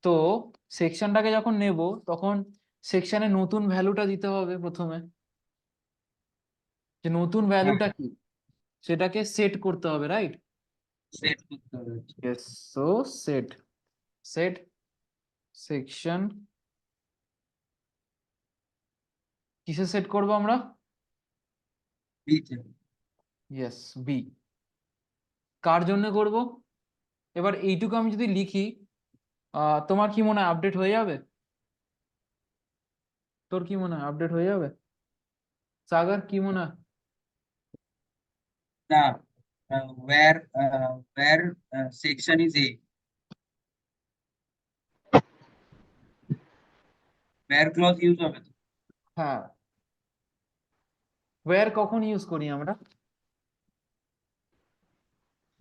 তো সেকশনটাকে যখন নেব তখন সেকশনে নতুন ভ্যালুটা দিতে হবে প্রথমে। যে নতুন হ্যাঁ, ভ্যালুটা কি সেটাকে সেট করতে হবে, রাইট? সেট করতে হবে। Yes, so set set section কিসে সেট করব আমরা? বিতে। Yes, B. কার জন্য করব? এবার এইটুকু আমি যদি লিখি, তোমার কি মনে হয় আপডেট হয়ে যাবে? তোর কি মনে হয় আপডেট হয়ে যাবে? সাগর, কি মনে হয়? না, where section is A, where clause use হবে তো। হ্যাঁ, ওয়্যার কখন ইউজ করি আমরা?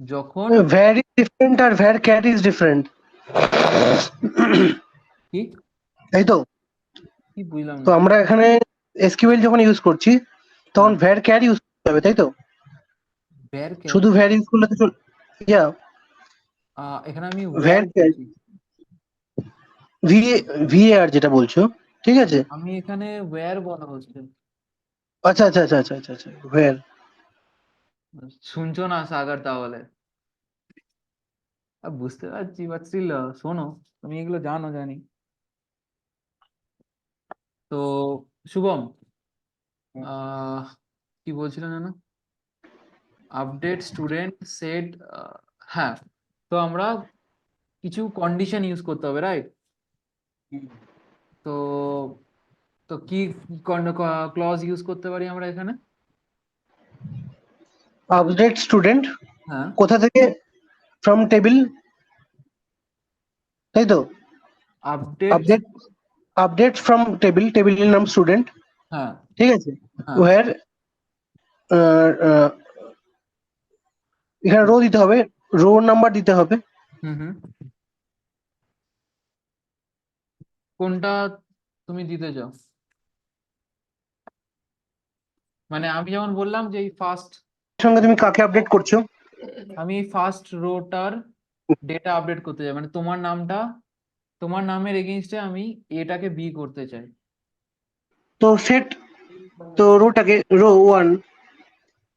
যখন var is different R var cat is different, কি তাই তো? কি বুঝলাম তো না। আমরা এখানে এসকিউএল যখন ইউজ করছি তখন হ্যাঁ, var cat ইউজ করতে হবে, তাই তো? ওয়্যার ক্যার। শুধু var ইউজ করলে তো ইয়া এখানে আমি var ওয়্যার cat বলছি, var যেটা বলছো, ঠিক আছে। আমি এখানে ওয়্যার বলা হচ্ছে। আচ্ছা আচ্ছা আচ্ছা আচ্ছা আচ্ছা আচ্ছা var। শুনছো না সাগর তাহলে? বুঝতে পারছি, বাট স্টিল শোনো, তুমি এগুলো জানো জানি। তো শুভম, আহ কি বলছিলাম জানো? Update student set. হ্যাঁ, তো আমরা কিছু কন্ডিশন ইউজ করতে হবে, রাইট? হুম, তো তো কি ক্লজ ইউজ করতে পারি আমরা এখানে? আপডেট স্টুডেন্ট হ্যাঁ, কোথা থেকে? ফ্রম টেবিল, তাই তো? Update. Update update from table, টেবিলের নাম স্টুডেন্ট, হ্যাঁ, ঠিক আছে। হ্যাঁ, ওয়ার এখানে রো দিতে হবে, রো নাম্বার দিতে হবে। হুম হুম, কোনটা তুমি দিতে চাও? মানে আমি যেমন বললাম যে এই ফার্স্ট, সঙ্গে তুমি কাকে আপডেট করছো? আমি এই ফার্স্ট রোটার ডেটা আপডেট করতে চাই, মানে তোমার নামটা, তোমার নামের এগেইনস্টে আমি এটাকে বি করতে চাই। তো সেট, তো রোটাকে রো ওয়ান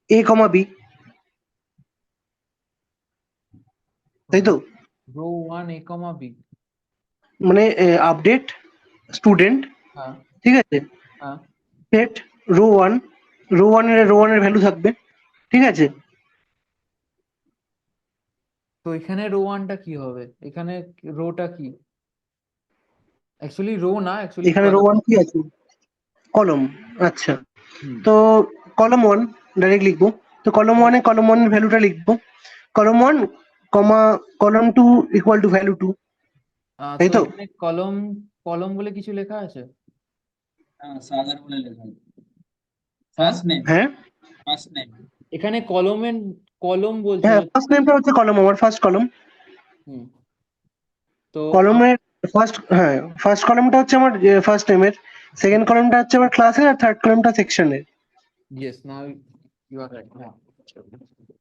এ কমা বি, তাই তো? রো ওয়ান এ কমা বি। মানে আপডেট স্টুডেন্ট, হ্যাঁ, ঠিক আছে। হ্যাঁ। সেট রো ওয়ান, রো ওয়ানের ভ্যালু থাকবে, ঠিক আছে। তো এখানে রো ওয়ানটা কি হবে? এখানে রোটা কি? অ্যাকচুয়ালি রো না, অ্যাকচুয়ালি এখানে রো কলাম। ওয়ান কি আছে? কলম। আচ্ছা, হুম। তো কলম ওয়ান ডাইরেক্ট লিখবো। তো কলম ওয়ানের ভ্যালুটা লিখবো, কলম one comma column two equal to value two, তাই তো তো? এখানে কলম, কলম বলে কিছু লেখা আছে? হ্যাঁ, সাগর বলে লেখা আছে। হ্যাঁ, ফার্স্ট নেম। হ্যাঁ ফার্স্ট নেম। এখানে কলমের, কলম বলছে। হ্যাঁ, ফার্স্ট নেমটা হচ্ছে কলম, আমার ফার্স্ট কলম। হুম। তো কলমের ফার্স্ট, হ্যাঁ, ফার্স্ট কলমটা হচ্ছে আমার ফার্স্ট নেমের, সেকেন্ড কলমটা হচ্ছে আমার ক্লাসের, আর থার্ড কলমটা সেকশনের। Yes, now you are right. হ্যাঁ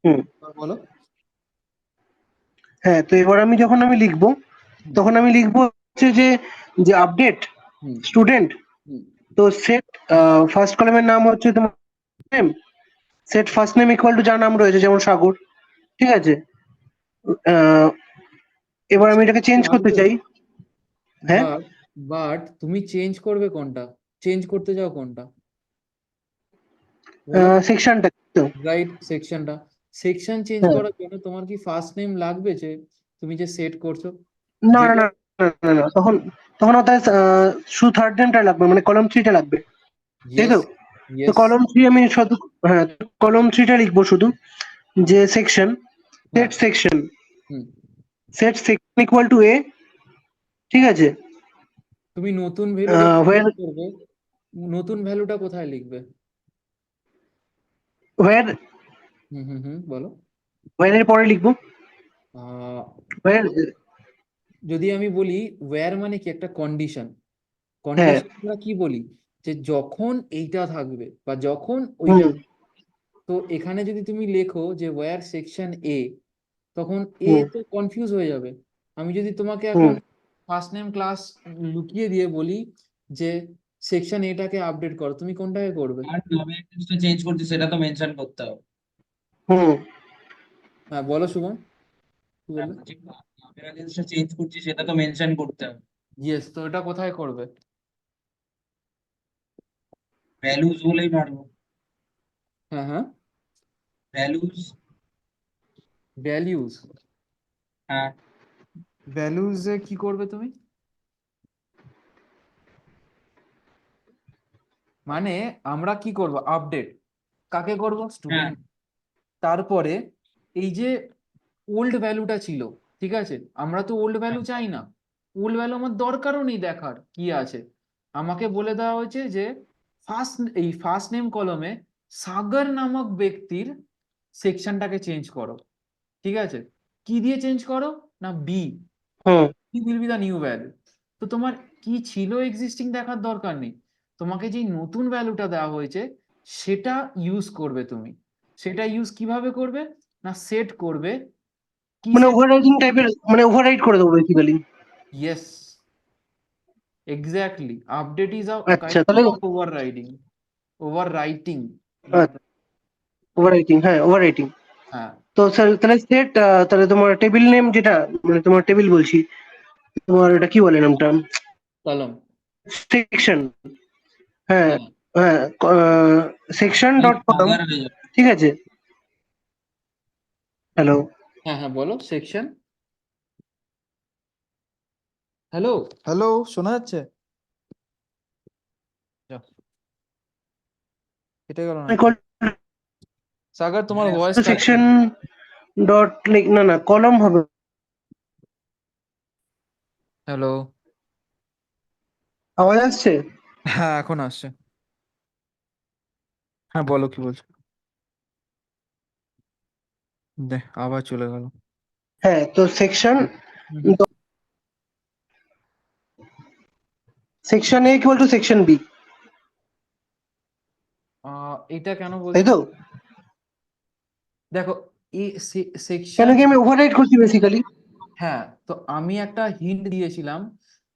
হুম বলো। হ্যাঁ, তো এবার যখন আমি লিখবো হুম তখন আমি লিখবো হচ্ছে যে যে আপডেট হুম স্টুডেন্ট। হুম তো সেট ফার্স্ট কলামের নাম হচ্ছে তোমার name, set first name equal two যার নাম রয়েছে যেমন সাগর, ঠিক আছে। আহ, এবার আমি এটাকে চেঞ্জ করতে আসবে, চাই। হ্যাঁ, বাট তুমি চেঞ্জ করবে কোনটা, চেঞ্জ করতে চাও কোনটা বলো তো। সেকশনটা তো। রাইট, সেকশনটা। সেকশন চেঞ্জ হ্যাঁ, করার জন্য তোমার কি ফার্স্ট নেম লাগবে, যে তুমি যে সেট করছো না না যেটা। না না না না, তখন তখন ওটা শুধু থার্ড নেমটা লাগবে, মানে কলম থ্রিটা লাগবে, তাই ইয়েস তো। তো ইয়েস। কলম থ্রি আমি শুধু, হ্যাঁ, কলম থ্রিটা লিখবো শুধু, যে সেকশন, হ্যাঁ। Set section, hmm. Set section equal to A, ঠিক আছে। তুমি নতুন ভ্যালু যখন হোয়ার, সেট করবে, নতুন ভ্যালুটা কোথায় লিখবে? হোয়ার, হুম হুম হুম বলো। হোয়ার এর পরে লিখবো আহ হোয়ার। যদি আমি বলি ওয়্যার মানে কি একটা কন্ডিশন, হ্যাঁ। কন্ডিশন আমরা কি বলি, যে যখন এইটা থাকবে বা যখন হুম ওইটা। তো এখানে যদি তুমি লেখো যে ওয়্যার সেকশন এ, তখন এ হুম তো কনফিউজ হয়ে যাবে। আমি যদি তোমাকে হুম এখন ফার্স্ট নেম ক্লাস লুকিয়ে দিয়ে বলি যে সেকশন এটাকে আপডেট করো, তুমি কোনটাকে করবে? আর নামের জিনিসটা চেঞ্জ করছি সেটা তো মেনশন করতে হবে। হুম হ্যাঁ বলো শুভম, কি আর বললে? বলছি নামের জিনিসটা চেঞ্জ করছি সেটা তো মেনশন করতে হবে। ইয়েস, তো এটা কোথায় করবে? ভ্যালুজ বলেই মারবো। হ্যাঁ হ্যাঁ, ভ্যালুজ। ভ্যালিউজ। হ্যাঁ। ভ্যালুজে কি করবে তুমি? মানে আমরা কি করব, আপডেট কাকে করব, হ্যাঁ। স্টুডেন্ট। তারপরে এই যে ওল্ড ভ্যালুটা ছিল, ঠিক আছে, আমরা তো ওল্ড ভ্যালু হ্যাঁ। চাই না। ওল্ড ভ্যালু আমার দরকারও নেই দেখার কি আছে। আমাকে বলে দেওয়া হয়েছে যে ফার্স্ট নেম কলমে সাগর নামক ব্যক্তির সেকশনটাকে চেঞ্জ করো, ঠিক আছে। কি দিয়ে চেঞ্জ করো না, B, hmm B will be the new value. তো তোমার কি ছিল এক্সিস্টিং দেখার দরকার নেই, তোমাকে যেই নতুন ভ্যালুটা দেওয়া হয়েছে সেটা ইউজ করবে তুমি। সেটা ইউজ কিভাবে করবে না, সেট করবে। কি মানে সেট? ওভাররাইডিং টাইপের, মানে ওভাররাইড করে দেবো basically. Yes, exactly, update is a আচ্ছা কাইন্ড তাহলে, of overriding, overwriting, not. Overwriting, হ্যাঁ ওভাররাইটিং। হ্যাঁ। তো স্যার তাহলে সেট, তাহলে তোমার টেবিল নেম যেটা, মানে তোমার টেবিল বলছি, তোমার এটা কি বলে নামটা, কলম। সেকশন। হ্যাঁ হ্যাঁ হ্যাঁ, সেকশন তাহলে ডট কলম, সাগার হয়ে যাবে। ঠিক আছে। হ্যালো, হ্যাঁ হ্যাঁ বলো, সেকশন। হ্যালো হ্যালো, শোনা যাচ্ছে? যাও, কেটে গেল নাকি? সাগর তোমার হ্যাঁ। ভয়েস কাটছে। সেকশন ডট লিখ, না না কলম হবে। হ্যালো। আওয়াজ আসছে? হ্যাঁ এখন আসছে। হ্যাঁ বলো কি বলছো। দে আবার চলে গেল। হ্যাঁ, তো সেকশন, হুম হুম। Section A equal to section B, এটা কেন তাই বলছো? তো। দেখো, এই কেন সেকশন, কি আমি ওভাররাইড করছি বেসিক্যালি? হ্যাঁ তো আমি একটা হিন্ট দিয়েছিলাম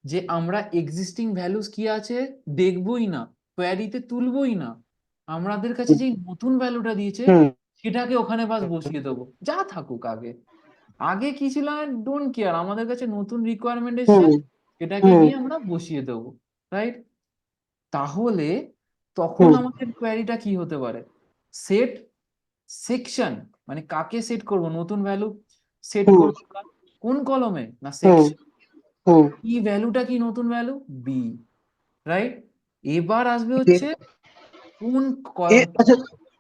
যে আমরা এক্সিস্টিং ভ্যালুস কি আছে দেখবই না, কোয়ারিতে তুলবই না। আমাদের কাছে যে নতুন ভ্যালুটা দিয়েছে হুম সেটাকে ওখানে বাস বসিয়ে দেবো, যা থাকুক আগে। আগে কি ছিল ডোন্ট কেয়ার, আমাদের কাছে নতুন রিকোয়ারমেন্ট এসছে, হুম এটাকে হুম গিয়ে আমরা বসিয়ে দেবো, রাইট। তাহলে তখন হুম আমাদের কোয়ারিটা কি হতে পারে, সেট সেকশন, মানে কাকে সেট করব, নতুন ভ্যালু সেট হুম করবো আমরা কোন কলমে না, হুম সেকশন। হুম। কি ভ্যালুটা কি নতুন ভ্যালু, বি, রাইট। এবার আসবে হচ্ছে কোন কলমটা। আচ্ছা,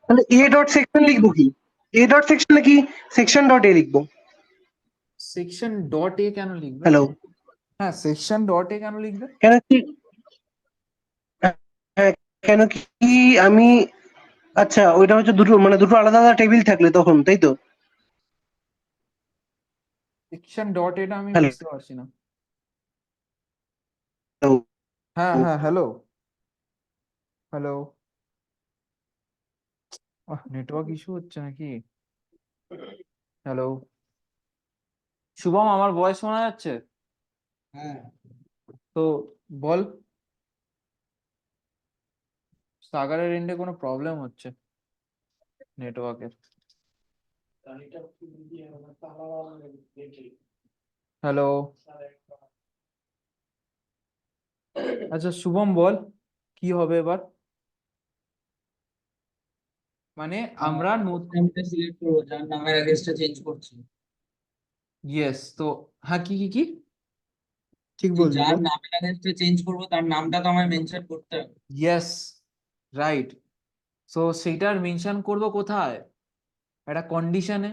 তাহলে এ ডট সেকশন লিখবো কি? এ ডট সেকশন নাকি সেকশন ডট এ লিখবো? সেকশন ডট এ কেন লিখবে? হ্যালো, হ্যাঁ সেকশন ডট এ কেন লিখবে? কেন কি, হ্যাঁ, কেন কি আমি, আচ্ছা ওইটা হচ্ছে দুটো, মানে দুটো আলাদা আলাদা টেবিল থাকলে তখন, তাই তো। সেকশন ডট এটা আমি হ্যালো, বুঝতে পারছি না। হ্যাঁ হ্যাঁ হ্যালো, হ্যালো। নেটওয়ার্ক ইস্যু হচ্ছে নাকি? হ্যালো শুভম, আমার ভয়েস শোনা যাচ্ছে? হ্যাঁ, তো বল, সাগরের এন্ডে কোনো প্রবলেম হচ্ছে নেটওয়ার্কের? হ্যালো, আচ্ছা শুভম বল, কি হবে এবার? মানে আমরা নামটা সিলেক্ট করবো যার নামের অ্যাড্রেসটা চেঞ্জ করছি। ইয়েস, তো হ্যাঁ, কি কি কি ঠিক যে বললি যার বল। নামের অ্যাড্রেসটা চেঞ্জ করবো তার নামটা তো আমায় মেনশন করতে হবে। Yes, right. সো সেইটার মেনশন করব কোথায়? একটা কন্ডিশনে।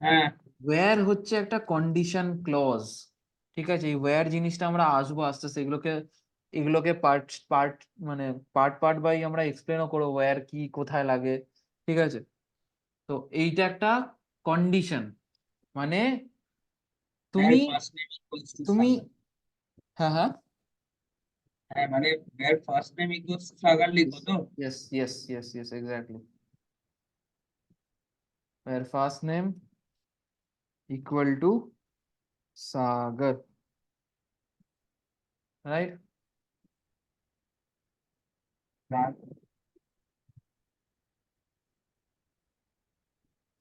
হ্যাঁ, ওয়্যার হচ্ছে একটা কন্ডিশন ক্লজ, ঠিক আছে? এই ওয়্যার জিনিসটা আমরা আসবো আস্তে আস্তে, এগুলোকে পার্ট পার্ট মানে পার্ট পার্ট বাই আমরা এক্সপ্লেনও করবো ওয়্যার কি কোথায় লাগে, ঠিক আছে? তো এইটা একটা কন্ডিশন, মানে তুমি ফার্স্ট নেম ইকুয়ালস টু তুমি সাগর। হ্যাঁ হ্যাঁ, হ্যাঁ মানে first name equals to Sagar লিখবো তো। Yes yes yes yes exactly, where first name equal to Sagar, right?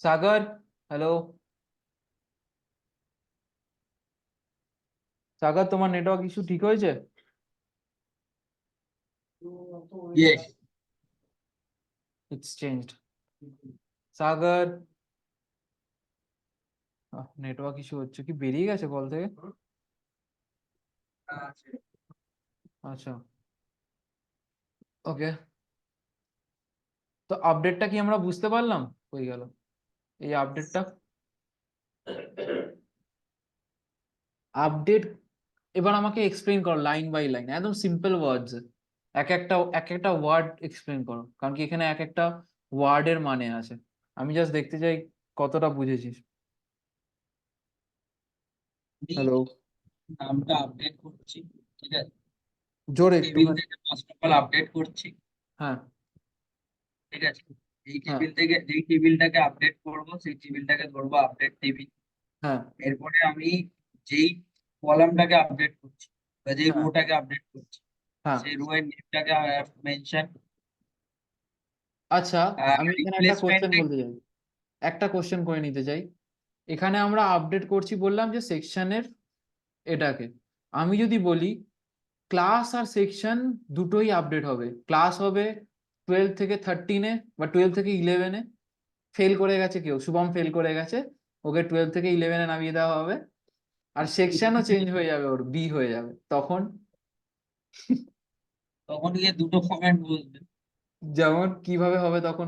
Sagar, hello Sagar, তোমার নেটওয়ার্ক ইস্যু ঠিক হয়েছে? Yes, it's changed. Sagar, network issue হচ্ছে কি, বেরিয়ে গেছে কল থেকে? আচ্ছা, ওকে। তো আপডেটটা কি আমরা বুঝতে পারলাম? হয়ে গেল এই আপডেটটা। আপডেট এবার আমাকে এক্সপ্লেন করো লাইন বাই লাইন, একদম সিম্পল ওয়ার্ডস, এক একটা ওয়ার্ড এক্সপ্লেন করো, কারণ কি এখানে এক একটা ওয়ার্ডের মানে আছে। আমি জাস্ট দেখতে চাই কতটা বুঝেছিস। হ্যালো, নামটা আপডেট করছি, ঠিক আছে? জোরে টেবিল একটুখানি। থেকে ফার্স্ট অফ অল আপডেট করছি, হ্যাঁ ঠিক আছে? এই হ্যাঁ টেবিল থেকে যেই টেবিলটাকে আপডেট করব সেই টেবিলটাকে ধরবো আপডেট টেবিল। হ্যাঁ এরপরে আমি যেই কলামটাকে আপডেট করছি বা যেই হ্যাঁ রোটাকে আপডেট করছি হ্যাঁ। সেই রো এর নেমটাকে মেনশন। আচ্ছা, আর আমি এখানে একটা কোশ্চেন রিপ্লেসমেন্টে বলতে চাই, একটা কোশ্চেন করে নিতে চাই। এখানে আমরা আপডেট করছি বললাম যে সেকশনের এটাকে, আমি যদি বলি ক্লাস আর সেকশন দুটোই আপডেট হবে, ক্লাস হবে 12 থেকে 13-এ বা 12 থেকে 11-এ, ফেল করে গেছে কেউ, শুভম ফেল করে গেছে, ওকে 12 থেকে 11-এ নামিয়ে দেওয়া হবে, আর সেকশনও চেঞ্জ হয়ে যাবে, ওর বি হয়ে যাবে তখন। তখন গিয়ে দুটো ফরম্যাট বসবে। যেমন কিভাবে হবে তখন,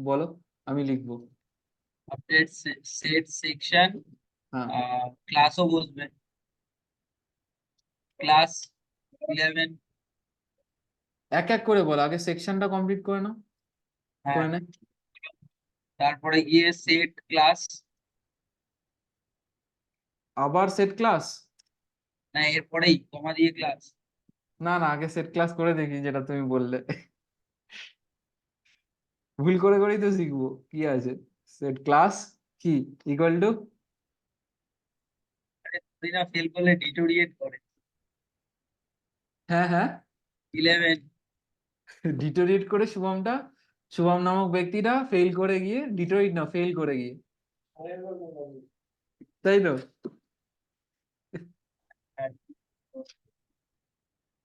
বলো, আমি লিখবো। আপডেট সেট সেকশন, হ্যাঁ ক্লাসও বসবে, ক্লাস 11। এক এক করে বলো, আগে সেকশনটা কমপ্লিট করে নাও, হ্যাঁ, করে নে। তারপরে গিয়ে সেট ক্লাস, আবার সেট ক্লাস? না এরপরেই কমা দিয়ে ক্লাস। না না, আগে সেট ক্লাস করে দেখি যেটা তুমি বললে। ভুল করে করেই তো শিখবো, কি আছে? সেট ক্লাস কি ইকুয়াল টু, তুই না ফেল করলে ডিটোরিয়েট করে হ্যাঁ হ্যাঁ, 11। ডিটোরিয়েট করে শুভমটা, শুভম নামক ব্যক্তিটা ফেল করে গিয়ে, ডিটোরিয়েট না ফেল করে গিয়ে, তাই তো?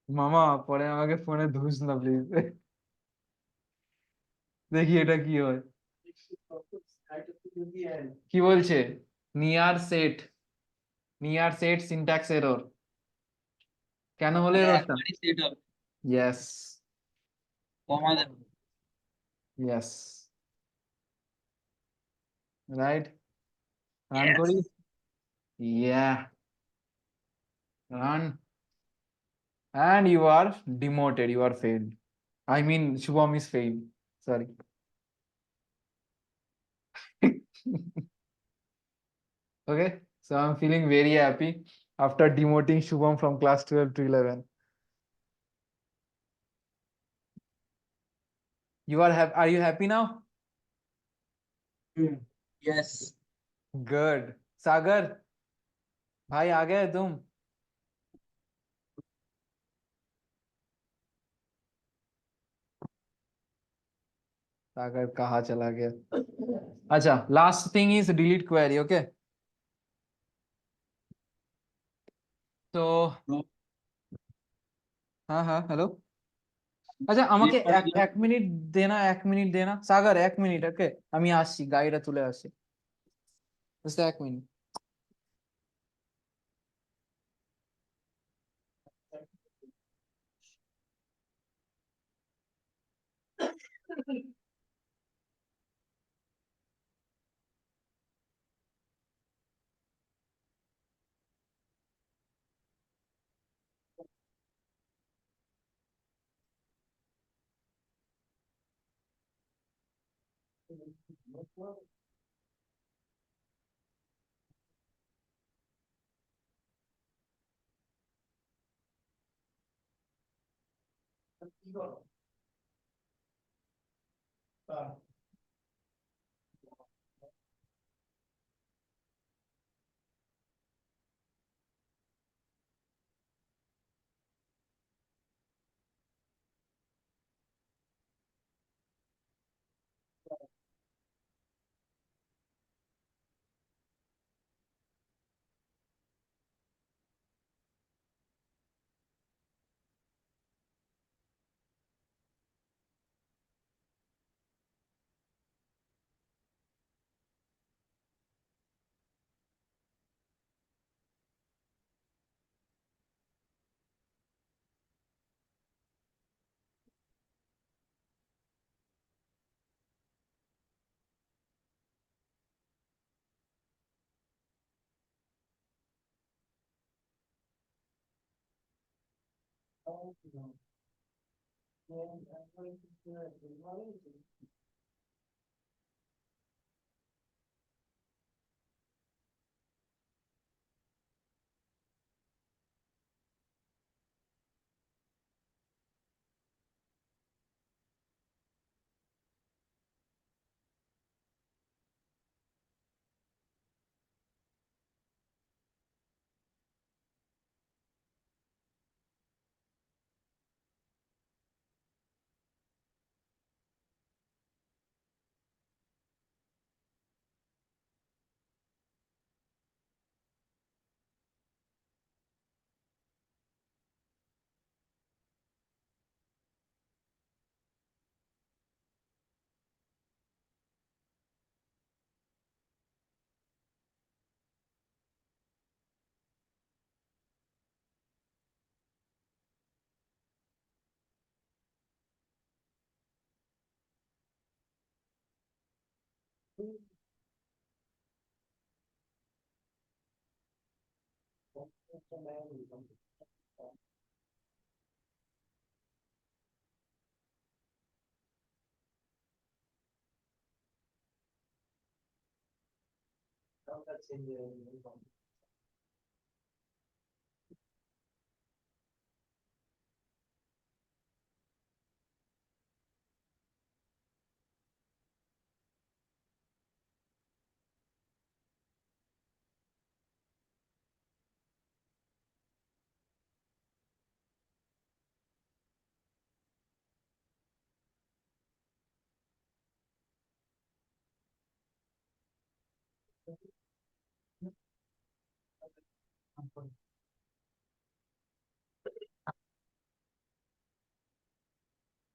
মামা পরে আমাকে ফোনে ধুস না প্লিজ। দেখি এটা কি হয়, কি বলছে? নিয়ার সেট সিনট্যাক্স এরর, কেন হলো মানে এররটা? একবারই সেট হবে, ইয়েস কমা দেবে। Yes, right, run Yes. করি, ইয়া, run, and you are demoted, you are failed, I mean Shubham is failed, sorry. Okay, so I'm feeling very happy after demoting Shubham from class 12 to 11. You are happy? Are you happy now? Yes good. Sagar भाई आ गए तुम? सागर कहाँ चला गया? अच्छा, last thing is delete query. Okay, তো হ্যাঁ হ্যাঁ হ্যালো। আচ্ছা, আমাকে এক এক মিনিট দেনা, 1 মিনিট দেনা সাগর, 1 মিনিট। ওকে, আমি আসছি, গাড়িটা তুলে আসছি, বুঝতে 1 minute.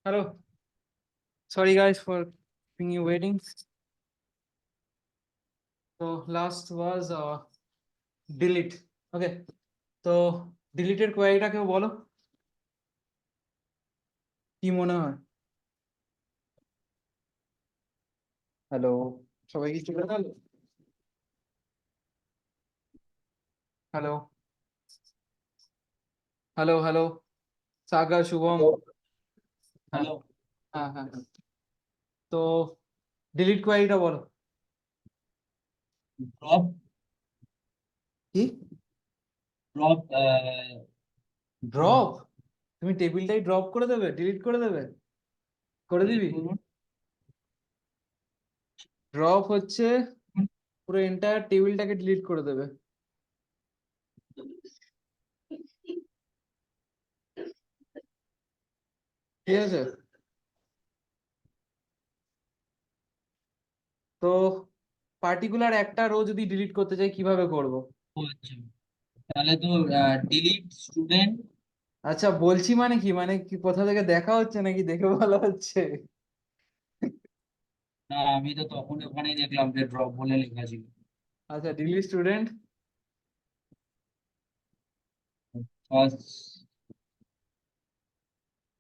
Hello, sorry guys for keeping you waiting. So last was delete. Okay, তো ডিলিটেড কোয়েরিটা কেউ বলো, কি মনে হয়? হ্যালো, সবাই কি চলে গেল? হ্যালো হ্যালো হ্যালো, সাগর, শুভম। হ্যাঁ हेलो হ্যাঁ হ্যাঁ হ্যাঁ। তো ডিলিট কোয়েরিটা বলো। ड्रॉप কি ड्रॉप ড্রপ? তুমি টেবিলটাই ড্রপ করে দেবে, ডিলিট করে দেবে? করে দিবি? ড্রপ হচ্ছে পুরো এন্টায়ার টেবিলটাকে ডিলিট করে দেবে। ঠিক আছে, তো পার্টিকুলার একটা রো যদি ডিলিট করতে চাই কিভাবে করব? ও আচ্ছা, তাহলে তো ডিলিট স্টুডেন্ট। আচ্ছা বলছি মানে কি, মানে কি কোথা থেকে দেখা হচ্ছে নাকি দেখে বলা হচ্ছে? না, আমি তো তখন ওখানেই দেখলাম যে ড্রপ বলে লেখা ছিল। আচ্ছা ডিলিট স্টুডেন্ট, ফার্স্ট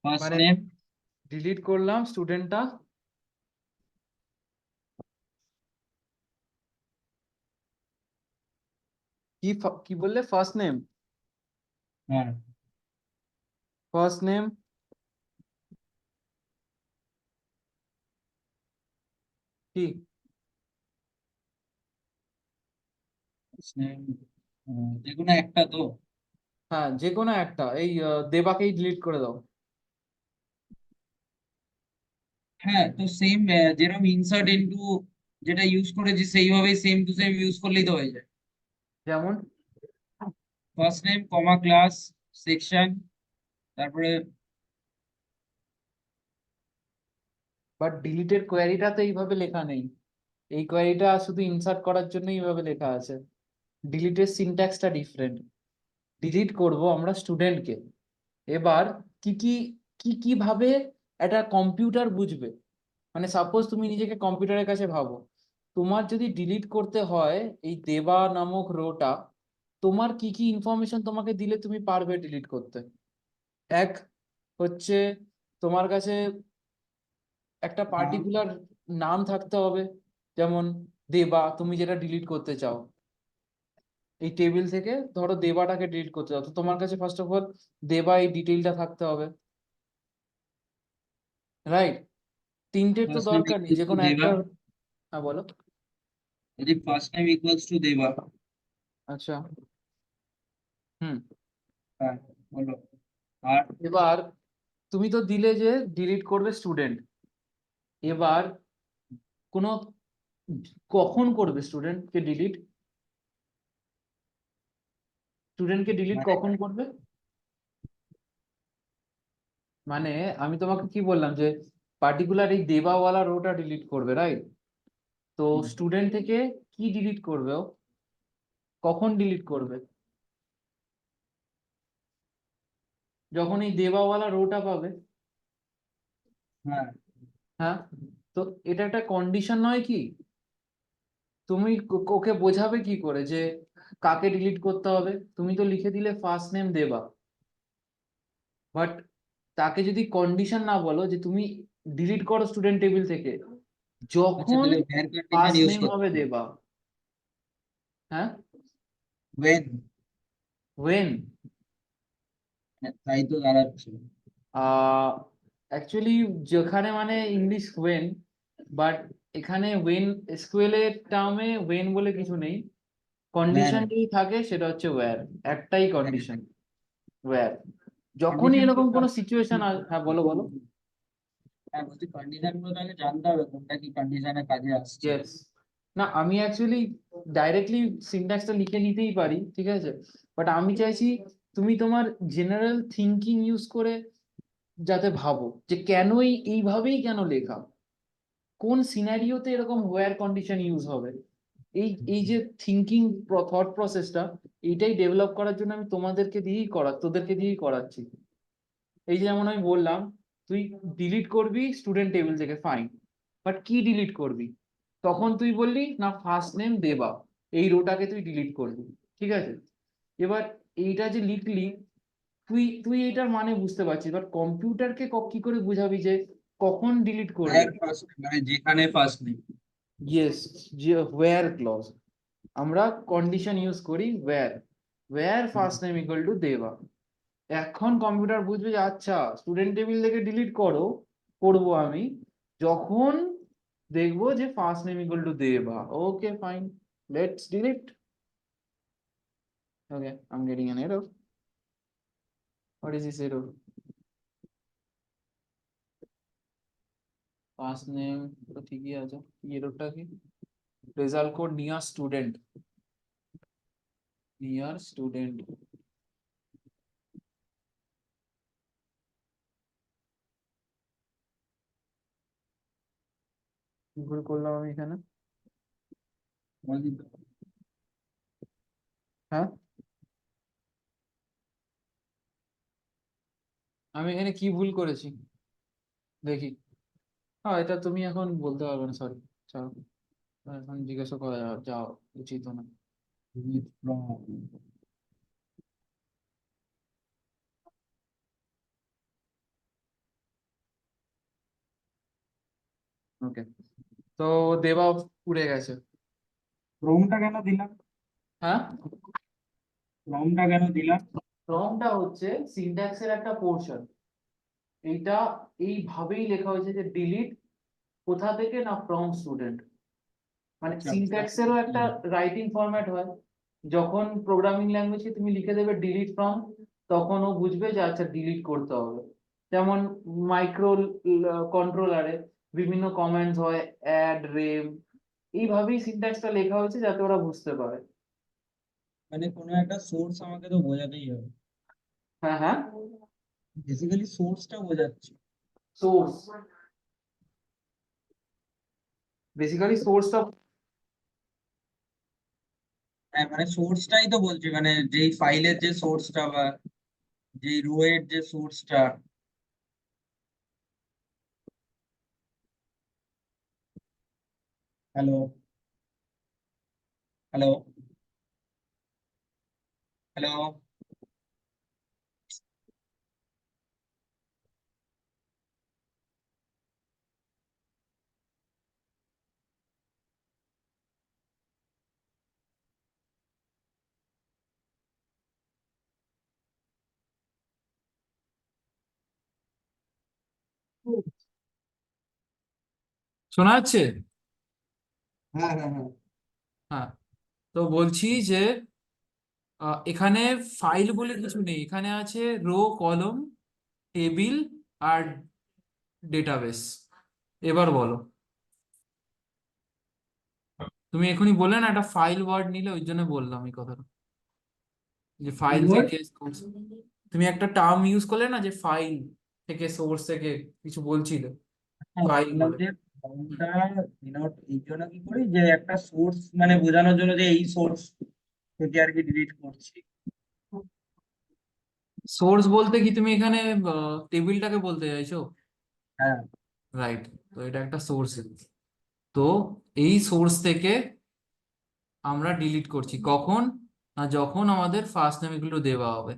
ফার্স্ট মানে নেম। ডিলিট করলাম স্টুডেন্টটা, কি বললে ফার্স্ট নেম? হ্যাঁ, ফার্স্ট নেম কি? ফার্স্ট নেম যে কোনো একটা তো। হ্যাঁ যে কোনো একটা, এই দেবাকেই ডিলিট করে দাও। হ্যাঁ, তো সেম যেরকম ইনসার্ট ইনটু যেটা ইউজ করেছি সেইভাবেই সেম টু সেম ইউজ করলেই তো হয়ে যায়। যেমন ফার্স্ট নেম কমা ক্লাস সেকশন, তারপরে বাট ডিলিটের কোয়ারিটা তো এইভাবে লেখা নেই, এই কোয়ারিটা শুধু ইনসার্ট করার জন্য এইভাবে লেখা আছে। ডিলিটের সিনট্যাক্সটা ডিফারেন্ট। ডিলিট করব আমরা স্টুডেন্টকে, এবার কি কি কি ভাবে একটা কম্পিউটার বুঝবে, মানে সাপোজ তুমি নিজেকে কম্পিউটারের কাছে ভাবো, তোমার যদি ডিলিট করতে হয় এই দেবা নামক রোটা, তোমার কি কি ইনফরমেশন তোমাকে দিলে তুমি পারবে ডিলিট করতে? এক হচ্ছে তোমার কাছে একটা পার্টিকুলার নাম থাকতে হবে, যেমন দেবা, তুমি যেটা ডিলিট করতে চাও এই টেবিল থেকে, ধরো দেবাটাকে ডিলিট করতে চাও, তো তোমার কাছে ফার্স্ট অফ অল দেবা এই ডিটেইলটা থাকতে হবে, রাইট? তিনটের তো ফার্স্ট নেম দরকার নেই, ইকুয়ালস যে টু কোনো দেবা। একটা। হ্যাঁ বলো। যদি ফার্স্ট নেম ইকুয়ালস টু দেবা। আচ্ছা, হুম। হ্যাঁ, বলো। আর এবার তুমি তো দিলে যে ডিলিট করবে স্টুডেন্ট, এবার কোনো কখন করবে স্টুডেন্টকে ডিলিট? স্টুডেন্টকে ডিলিট মানে কখন করবে? মানে আমি তোমাকে কি বললাম যে পার্টিকুলার এই দেবাওয়ালা রোটা ডিলিট করবে, রাইট? তো স্টুডেন্ট থেকে কি ডিলিট করবে ও, কখন ডিলিট করবে? যখন এই দেবাওয়ালা রোটা পাবে। হ্যাঁ, হ্যাঁ, তো এটা একটা কন্ডিশন নয় কি? তুমি ওকে বোঝাবে কি করে যে কাকে ডিলিট করতে হবে? তুমি তো লিখে দিলে ফার্স্ট নেম দেবা, বাট তাকে যদি কন্ডিশন না বলো যে তুমি ডিলিট করো স্টুডেন্ট টেবিল থেকে, আচ্ছা, যখন তাহলে where condition first use name করতে হবে হবে। দেবা। হ্যাঁ, ওয়েন, ওয়েন। তাই তো দাঁড়াচ্ছে। অ্যাকচুয়ালি যেখানে মানে ইংলিশ ওয়েন, বাট এখানে ওয়েন এসকিউএল এর টার্মে ওয়েন বলে কিছু নেই, ওয়্যার, কন্ডিশন যদি থাকে সেটা হচ্ছে ওয়্যার, একটাই কন্ডিশন, ওয়্যার। যখনই কন্ডিশন এরকম কোনো সিচুয়েশন, হ্যাঁ বলো বলো। হ্যাঁ, বলছি কন্ডিশন গুলো তাহলে জানতে হবে কোনটা কি কন্ডিশনে কাজে আসছে। ইয়েস, না আমি অ্যাকচুয়ালি ডাইরেক্টলি সিনট্যাক্সটা লিখে নিতেই পারি, ঠিক আছে, বাট আমি চাইছি তুমি তোমার জেনারেল থিঙ্কিং ইউজ করে যাতে ভাবো যে কেন এইভাবেই কেন লেখা, কোন সিনারিওতে এরকম ওয়্যার কন্ডিশন ইউজ হবে। এই যে থিঙ্কিং থট প্রসেসটা, এইটাই ডেভেলপ করার জন্য আমি তোদেরকে দিয়েই করাচ্ছি। এই যে যেমন আমি বললাম, তুই ডিলিট করবি স্টুডেন্ট টেবিল থেকে, ফাইন, বাট কি ডিলিট করবি? তখন তুই বললি না ফার্স্ট নেম দেবা, এই রোটাকে তুই ডিলিট করবি, ঠিক আছে। এবার এইটা যে লিখলি, তুই এইটার মানে বুঝতে পারছিস, বাট কম্পিউটারকে কি করে বুঝাবি যে কখন ডিলিট করবে? ওয়্যার ফার্স্ট মানে যেখানে ফার্স্ট নেম। ইয়েস, যে ওয়্যার ক্লজ, আমরা কন্ডিশন ইউজ করি where first name equal to Deba. এখন কম্পিউটার বুঝবে যে আচ্ছা স্টুডেন্ট টেবিল থেকে ডিলিট করবো আমি যখন দেখবো যে ফার্স্ট নেম ইকুয়াল টু দেবা। Okay fine, let's delete. Okay, I am getting an error. What is this error? First name ঠিকই আছে, এররটা কি? রেজাল্ট কোড নিয়ার স্টুডেন্ট কি ভুল করলাম আমি এখানে? হ্যাঁ, আমি এখানে কি ভুল করেছি দেখি। হ্যাঁ, এটা তুমি এখন বলতে পারবে না, সরি। চলো, এখন জিজ্ঞাসা করা যাওয়া উচিত না। delete from ওকে, তো দেবা পুড়ে গেছে। ফ্রমটা কেন দিলাম? হ্যাঁ, ফ্রমটা কেন দিলাম? ফর্মটা হচ্ছে সিনট্যাক্সের একটা পোর্শন। এইটা এইভাবেই লেখা হয়েছে যে ডিলিট কোথা থেকে, না ফ্রম স্টুডেন্ট। মানে আচ্ছা, সিনট্যাক্সেরও একটা রাইটিং ফরম্যাট হয়। যখন প্রোগ্রামিং ল্যাঙ্গুয়েজে তুমি লিখে দেবে ডিলিট ফ্রম, তখন ও বুঝবে যে আচ্ছা ডিলিট করতে হবে। যেমন মাইক্রো কন্ট্রোলারে বিভিন্ন কমান্ডস হয়, অ্যাড, রেম, এইভাবেই সিনট্যাক্সটা লেখা হয়েছে যাতে ওরা বুঝতে পারে। মানে কোনো একটা সোর্স আমাকে তো বোঝাতেই হবে। হ্যাঁ হ্যাঁ, বেসিক্যালি সোর্সটা বোঝাচ্ছি। সোর্স, বেসিক্যালি সোর্সটা। হ্যাঁ, মানে সোর্সটাই তো বলছি, মানে যেই ফাইলের যে সোর্সটা বা যেই রো এর যে সোর্সটা। Hello, hello, hello. শোনা যাচ্ছে? হ্যাঁ, হ্যাঁ, হ্যাঁ। হ্যাঁ, তো বলছি যে এখানে ফাইল বলে কিছু নেই, এখানে আছে রো, কলম, টেবিল আর ডেটাবেস। এবার বলো, তুমি এখনই বললে না একটা ফাইল ওয়ার্ড নিলে, ওই জন্য বললাম এই কথাটা, যে ফাইল Keyword? থেকে source। তুমি একটা টার্ম ইউজ করলে না, যে ফাইল থেকে, সোর্স থেকে কিছু বলছিলে, হ্যাঁ, ফাইল বললাম বলে। যে ফর্মটা ডিনোট এই জন্য কি করি, যে একটা সোর্স মানে বোঝানোর জন্য যে এই সোর্স থেকে আর কি ডিলিট করছি। সোর্স বলতে কি তুমি এখানে টেবিলটাকে বলতে চাইছো? হ্যাঁ, রাইট, তো এটা একটা সোর্স। তো এই সোর্স থেকে আমরা ডিলিট করছি কখন, না যখন আমাদের ফার্স্ট নেম এগুলো দেওয়া হবে।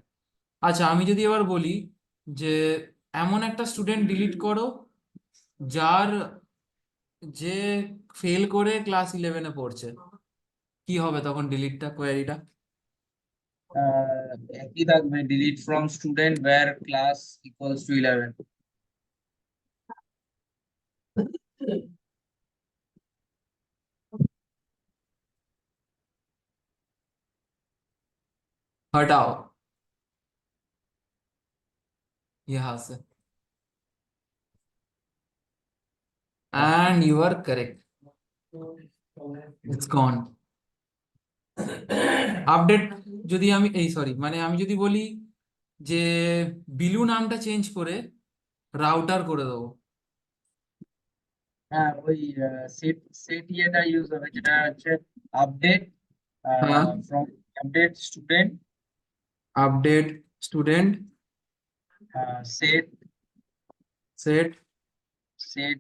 আচ্ছা, আমি যদি এবার বলি যে এমন একটা স্টুডেন্ট ডিলিট করো যার, যে ফেল করে ক্লাস 11-এ পড়ছে, কি হবে তখন ডিলিটটা, কোয়েরিটা? একই থাকবে, delete from student where class equals to 11। हटाओ यहां से, and you are correct, it's gone. Update, যদি আমি এই সরি মানে আমি যদি বলি যে বিলু নামটা চেঞ্জ করে রাউটার করে দেবো। হ্যাঁ, ওই সেট সেট ইয়েটা ইউজ হবে, যেটা হচ্ছে আপডেট হ্যাঁ, from update student update student set set, set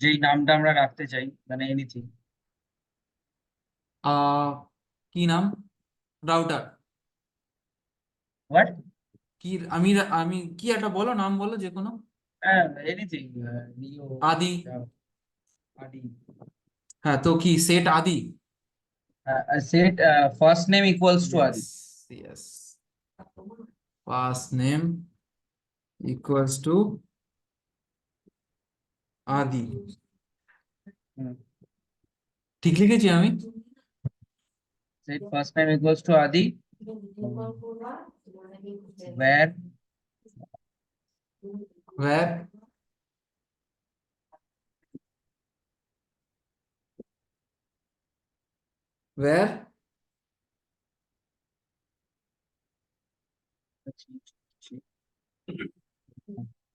যেই নামটা আমরা রাখতে চাই, মানে এনিথিং। কি নাম? রাউটার। হোয়াট? কি, আমি আমি কি একটা বলো, নাম বলো যে কোনো। হ্যাঁ, এনিথিং, নিও, আদি। আদি। হ্যাঁ, তো কি set Adi? Set first name equals to yes, Adi. Yes, first name equals to Adi. ঠিক লিখেছি আমি? Set first name equals to Adi where where where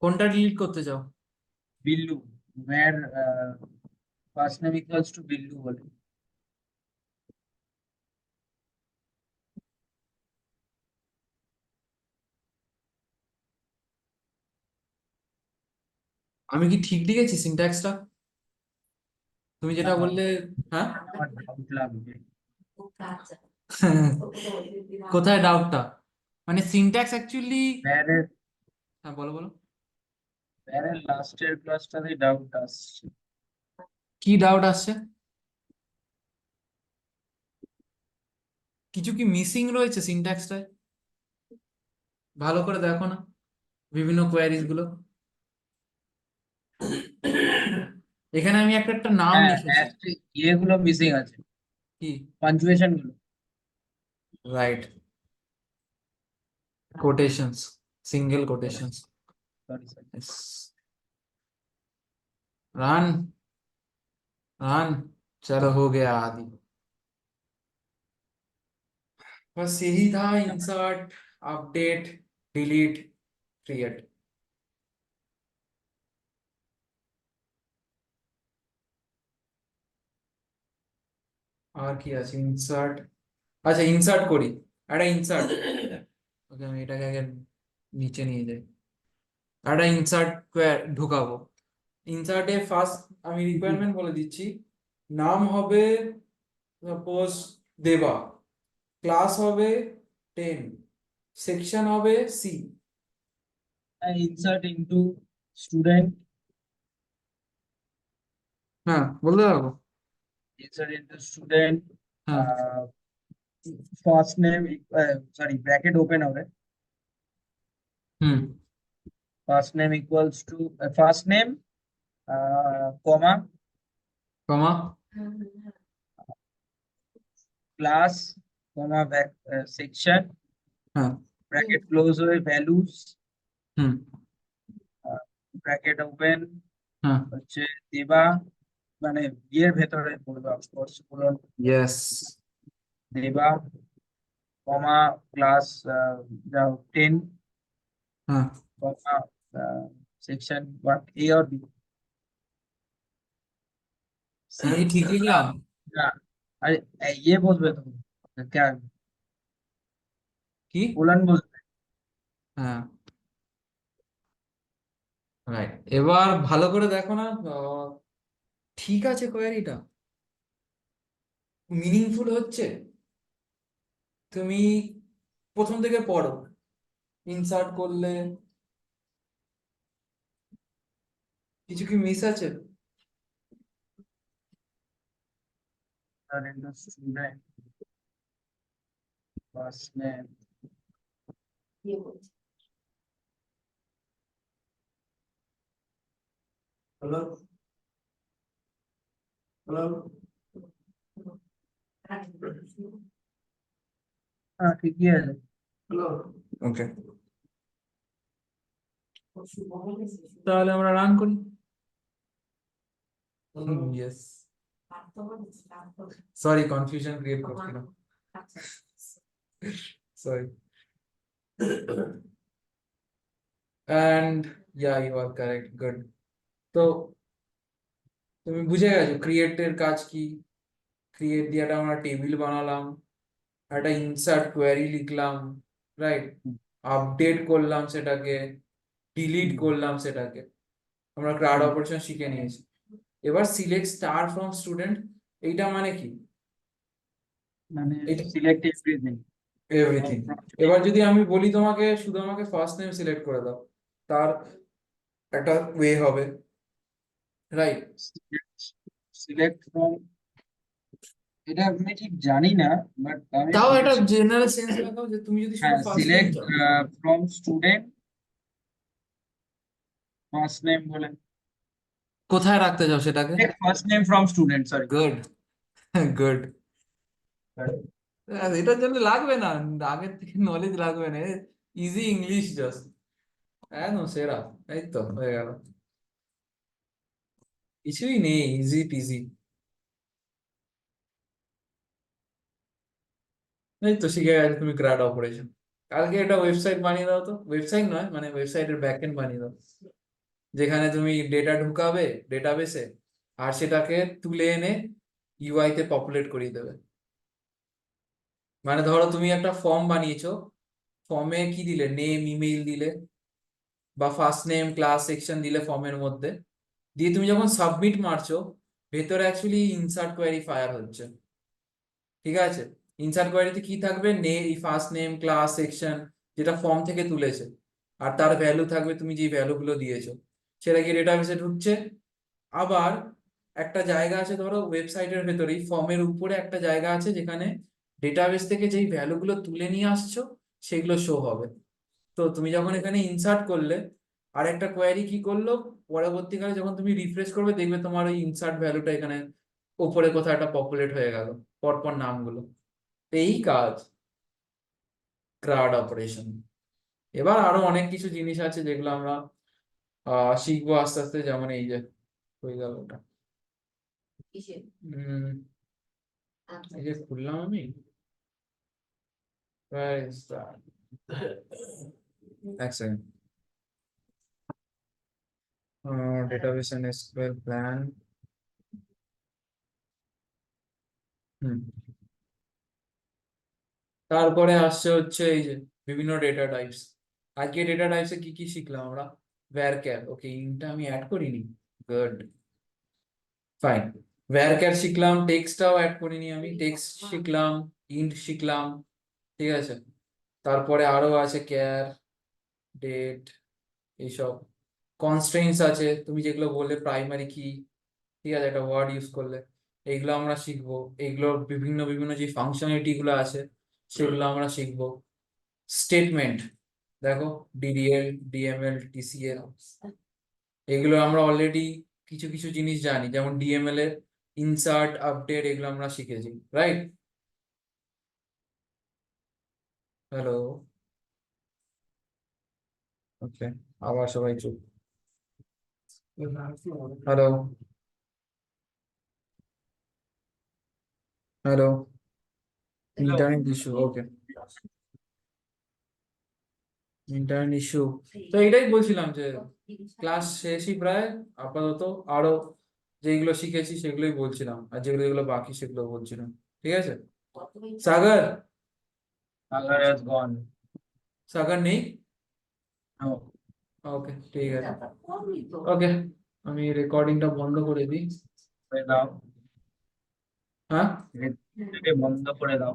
কোনটা ডিলিট করতে চাও? Billu, where first name equals to Billu বলে। আমি কি ঠিক লিখেছি সিনট্যাক্সটা? তুমি যেটা না, বললে, হ্যাঁ? আমার ডাউট লাগবে। কোথায় ডাউটটা? মানে সিনট্যাক্স অ্যাকচুয়ালি, where এর হ্যাঁ বলো বলো, where এর লাস্টের ক্লাসটাতে ডাউট আসছে। কি ডাউট আসছে? কিছু কি মিসিং রয়েছে সিনট্যাক্সটায়? ভালো করে দেখো না বিভিন্ন কোয়ারিজ গুলো। এখানে আমি একটা একটা নাম হ্যাঁ, লিখেছি। ইয়েগুলো মিসিং আছে, কি? পাঞ্চুয়েশন গুলো। Right, quotations, single quotations. Sorry. Run run, चलो हो गया आदि। बस यही था, इंसर्ट, अपडेट, डिलीट, क्रिएट। আর কি আছে? ইনসার্ট, আচ্ছা ইনসার্ট করি, একটা ইনসার্ট, ওকে আমি এটাকে আগে নিচে নিয়ে যাই, একটা ইনসার্ট ঢুকাবো। ইনসার্টে ফার্স্ট আমি রিকোয়ারমেন্ট বলে দিচ্ছি, নাম হবে সাপোজ দেবা, ক্লাস হবে 10, সেকশন হবে সি। ইনসার্ট ইনটু স্টুডেন্ট, হ্যাঁ বলতে পারবো। insert into student, হ্যাঁ first name, sorry, bracket open হবে, হুম first name equals to first name, comma, comma class, comma, section, হ্যাঁ bracket close হবে, values, হুম bracket open হ্যাঁ হচ্ছে দেবা, মানে ইয়ের ভেতরে পড়বে, অফকোর্স কোলন ইয়েস দেবা, কমা, ক্লাস, যাও 10, হ্যাঁ comma, section what, A or B? আমি কি ঠিক লিখলাম? না, अरे ये বসবে তো, क्या কি? কোলন বসবে। হ্যাঁ রাইট, এবার ভালো করে দেখো না, ঠিক আছে কোয়ারিটা মিনিংফুল হচ্ছে? তুমি প্রথম থেকে পড়ো, ইনসার্ট করলে কিছু কি মিস আছে? into student, first name, hello hello, হ্যাঁ ঠিকই আছে। হ্যালো, ওকে, তাহলে আমরা রান করি। ইয়েস, সরি কনফিউশন ক্রিয়েট করছিলাম, sorry. and yeah, you are correct, good. তো তুমি বুঝে গেছো ক্রিয়েটের কাজ কি? ক্রিয়েট দিয়ে একটা আমরা টেবিল বানালাম, একটা ইনসার্ট কোয়ারি লিখলাম, রাইট, আপডেট করলাম সেটাকে, ডিলিট করলাম সেটাকে, আমরা ক্রাউড অপারেশন শিখে নিয়েছি। এবার সিলেক্ট স্টার ফ্রম স্টুডেন্ট, এইটা মানে কি? মানে এটা সিলেক্ট এভরিথিং, এভরিথিং। এবার যদি আমি বলি তোমাকে শুধু আমাকে ফার্স্ট নেম সিলেক্ট করে দাও, তার একটা ওয়ে হবে, রাইট? সিলেক্ট ফ্রম, এটা আমি ঠিক জানি না, বাট আমি তাও একটা শুনেছি। জেনারেল সেন্স লাগাও যে তুমি যদি শুধু হ্যাঁ, ফার্স্ট নেম সিলেক্ট চাও। ফ্রম স্টুডেন্ট ফার্স্ট নেম বলে, কোথায় রাখতে চাও সেটাকে? First name from student, sorry. Good, good. এটার জন্য লাগবে না, আগের থেকে নলেজ লাগবে না, ইজি ইংলিশ জাস্ট, একদম সেরা। এই তো হয়ে গেল, কিছুই নেই, ইজি পিজি। এই তো শিখে গেছে তুমি গ্রাড অপারেশন। কালকে একটা ওয়েবসাইট বানিয়ে দাও তো, ওয়েবসাইট নয় মানে ওয়েবসাইটের ব্যাকএন্ড বানিয়ে দাও, যেখানে তুমি ডেটা ঢুকাবে ডেটাবেসে আর সেটাকে তুলে এনে ইউআই তে পপুলেট করিয়ে দেবে। মানে ধরো তুমি একটা ফর্ম বানিয়েছো, ফর্মে কি দিলে, নেম ইমেইল দিলে বা ফার্স্ট নেম ক্লাস সেকশন দিলে ফর্মের মধ্যে, দিয়ে তুমি যখন সাবমিট মারছো ভেতরে অ্যাকচুয়ালি ইনসার্ট কোয়ারি ফায়ার হচ্ছে। ঠিক আছে, ইনসার্ট কোয়ারিতে কি থাকবে, ফার্স্ট নেম ক্লাস সেকশন যেটা ফর্ম থেকে তুলেছে, আর তার ভ্যালু থাকবে তুমি যে ভ্যালুগুলো দিয়েছো, সেটা গিয়ে ডেটাবেসে ঢুকছে। আবার একটা জায়গা আছে ধরো ওয়েবসাইটের ভেতরেই ফর্মের উপরে একটা জায়গা আছে যেখানে ডেটাবেস থেকে যেই ভ্যালুগুলো তুলে নিয়ে আসছো সেগুলো শো হবে। তো তুমি যখন এখানে ইনসার্ট করলে আর একটা কোয়ারি কি করলো, পরবর্তীকালে যখন তুমি রিফ্রেশ করবে দেখবে তোমার ওই ইনসার্ট ভ্যালুটা এখানে উপরে কোথাও একটা পপুলেট হয়ে গেল পরপর নামগুলো। তো এই কাজ ক্রাউড অপারেশন। এবার আরো অনেক কিছু জিনিস আছে যেগুলো আমরা শিখবো আস্তে আস্তে, যেমন এই যে হয়ে গেল ওটা। এই যে খুললাম আমি, where is that? এক সেকেন্ড। Database and SQL plan. তারপরে আসছে হচ্ছে এই যে বিভিন্ন ডেটা টাইপস। আজকে ডেটা টাইপসে কি কি শিখলাম আমরা, ভ্যারক্যার, ওকে ইনটা আমি অ্যাড করিনি, গুড ফাইন। ভ্যারক্যার শিখলাম, টেক্সটটাও অ্যাড করিনি আমি, টেক্সট শিখলাম, ইন্ট শিখলাম, ঠিক আছে। তারপরে আরো আছে ক্যার, ডেট, এইসব কনস্ট্রেইনস আছে, তুমি যেগুলো বললে প্রাইমারি কি, ঠিক আছে, একটা ওয়ার্ড ইউজ করলে এইগুলো আমরা শিখবো। এইগুলোর বিভিন্ন বিভিন্ন যে ফাংশনালিটি গুলো আছে সেগুলো আমরা শিখবো। স্টেটমেন্ট, দেখো ডিডিএল, ডিএমএল, টিসিএল, এগুলো আমরা অলরেডি কিছু কিছু জিনিস জানি, যেমন ডিএমএল এর ইনসার্ট আপডেট এগুলো আমরা শিখেছি, রাইট? হ্যালো, ওকে, আবার সবাই চুপ। হ্যালো, হ্যালো, ইন্টারনেট ইস্যু, ওকে, ইন্টারনেট ইস্যু। তো এটাই বলছিলাম যে ক্লাস শেষই প্রায়, আপাতত আরো যেগুলো শিখেছি সেগুলোই বলছিলাম, আর যেগুলো যেগুলো বাকি সেগুলো বলছিলাম, ঠিক আছে। সাগর, Color has gone. সাগর নেই, No. ওকে ঠিক আছে, ওকে আমি রেকর্ডিংটা বন্ধ করে দিই। করে দাও, হ্যাঁ এটাকে বন্ধ করে দাও।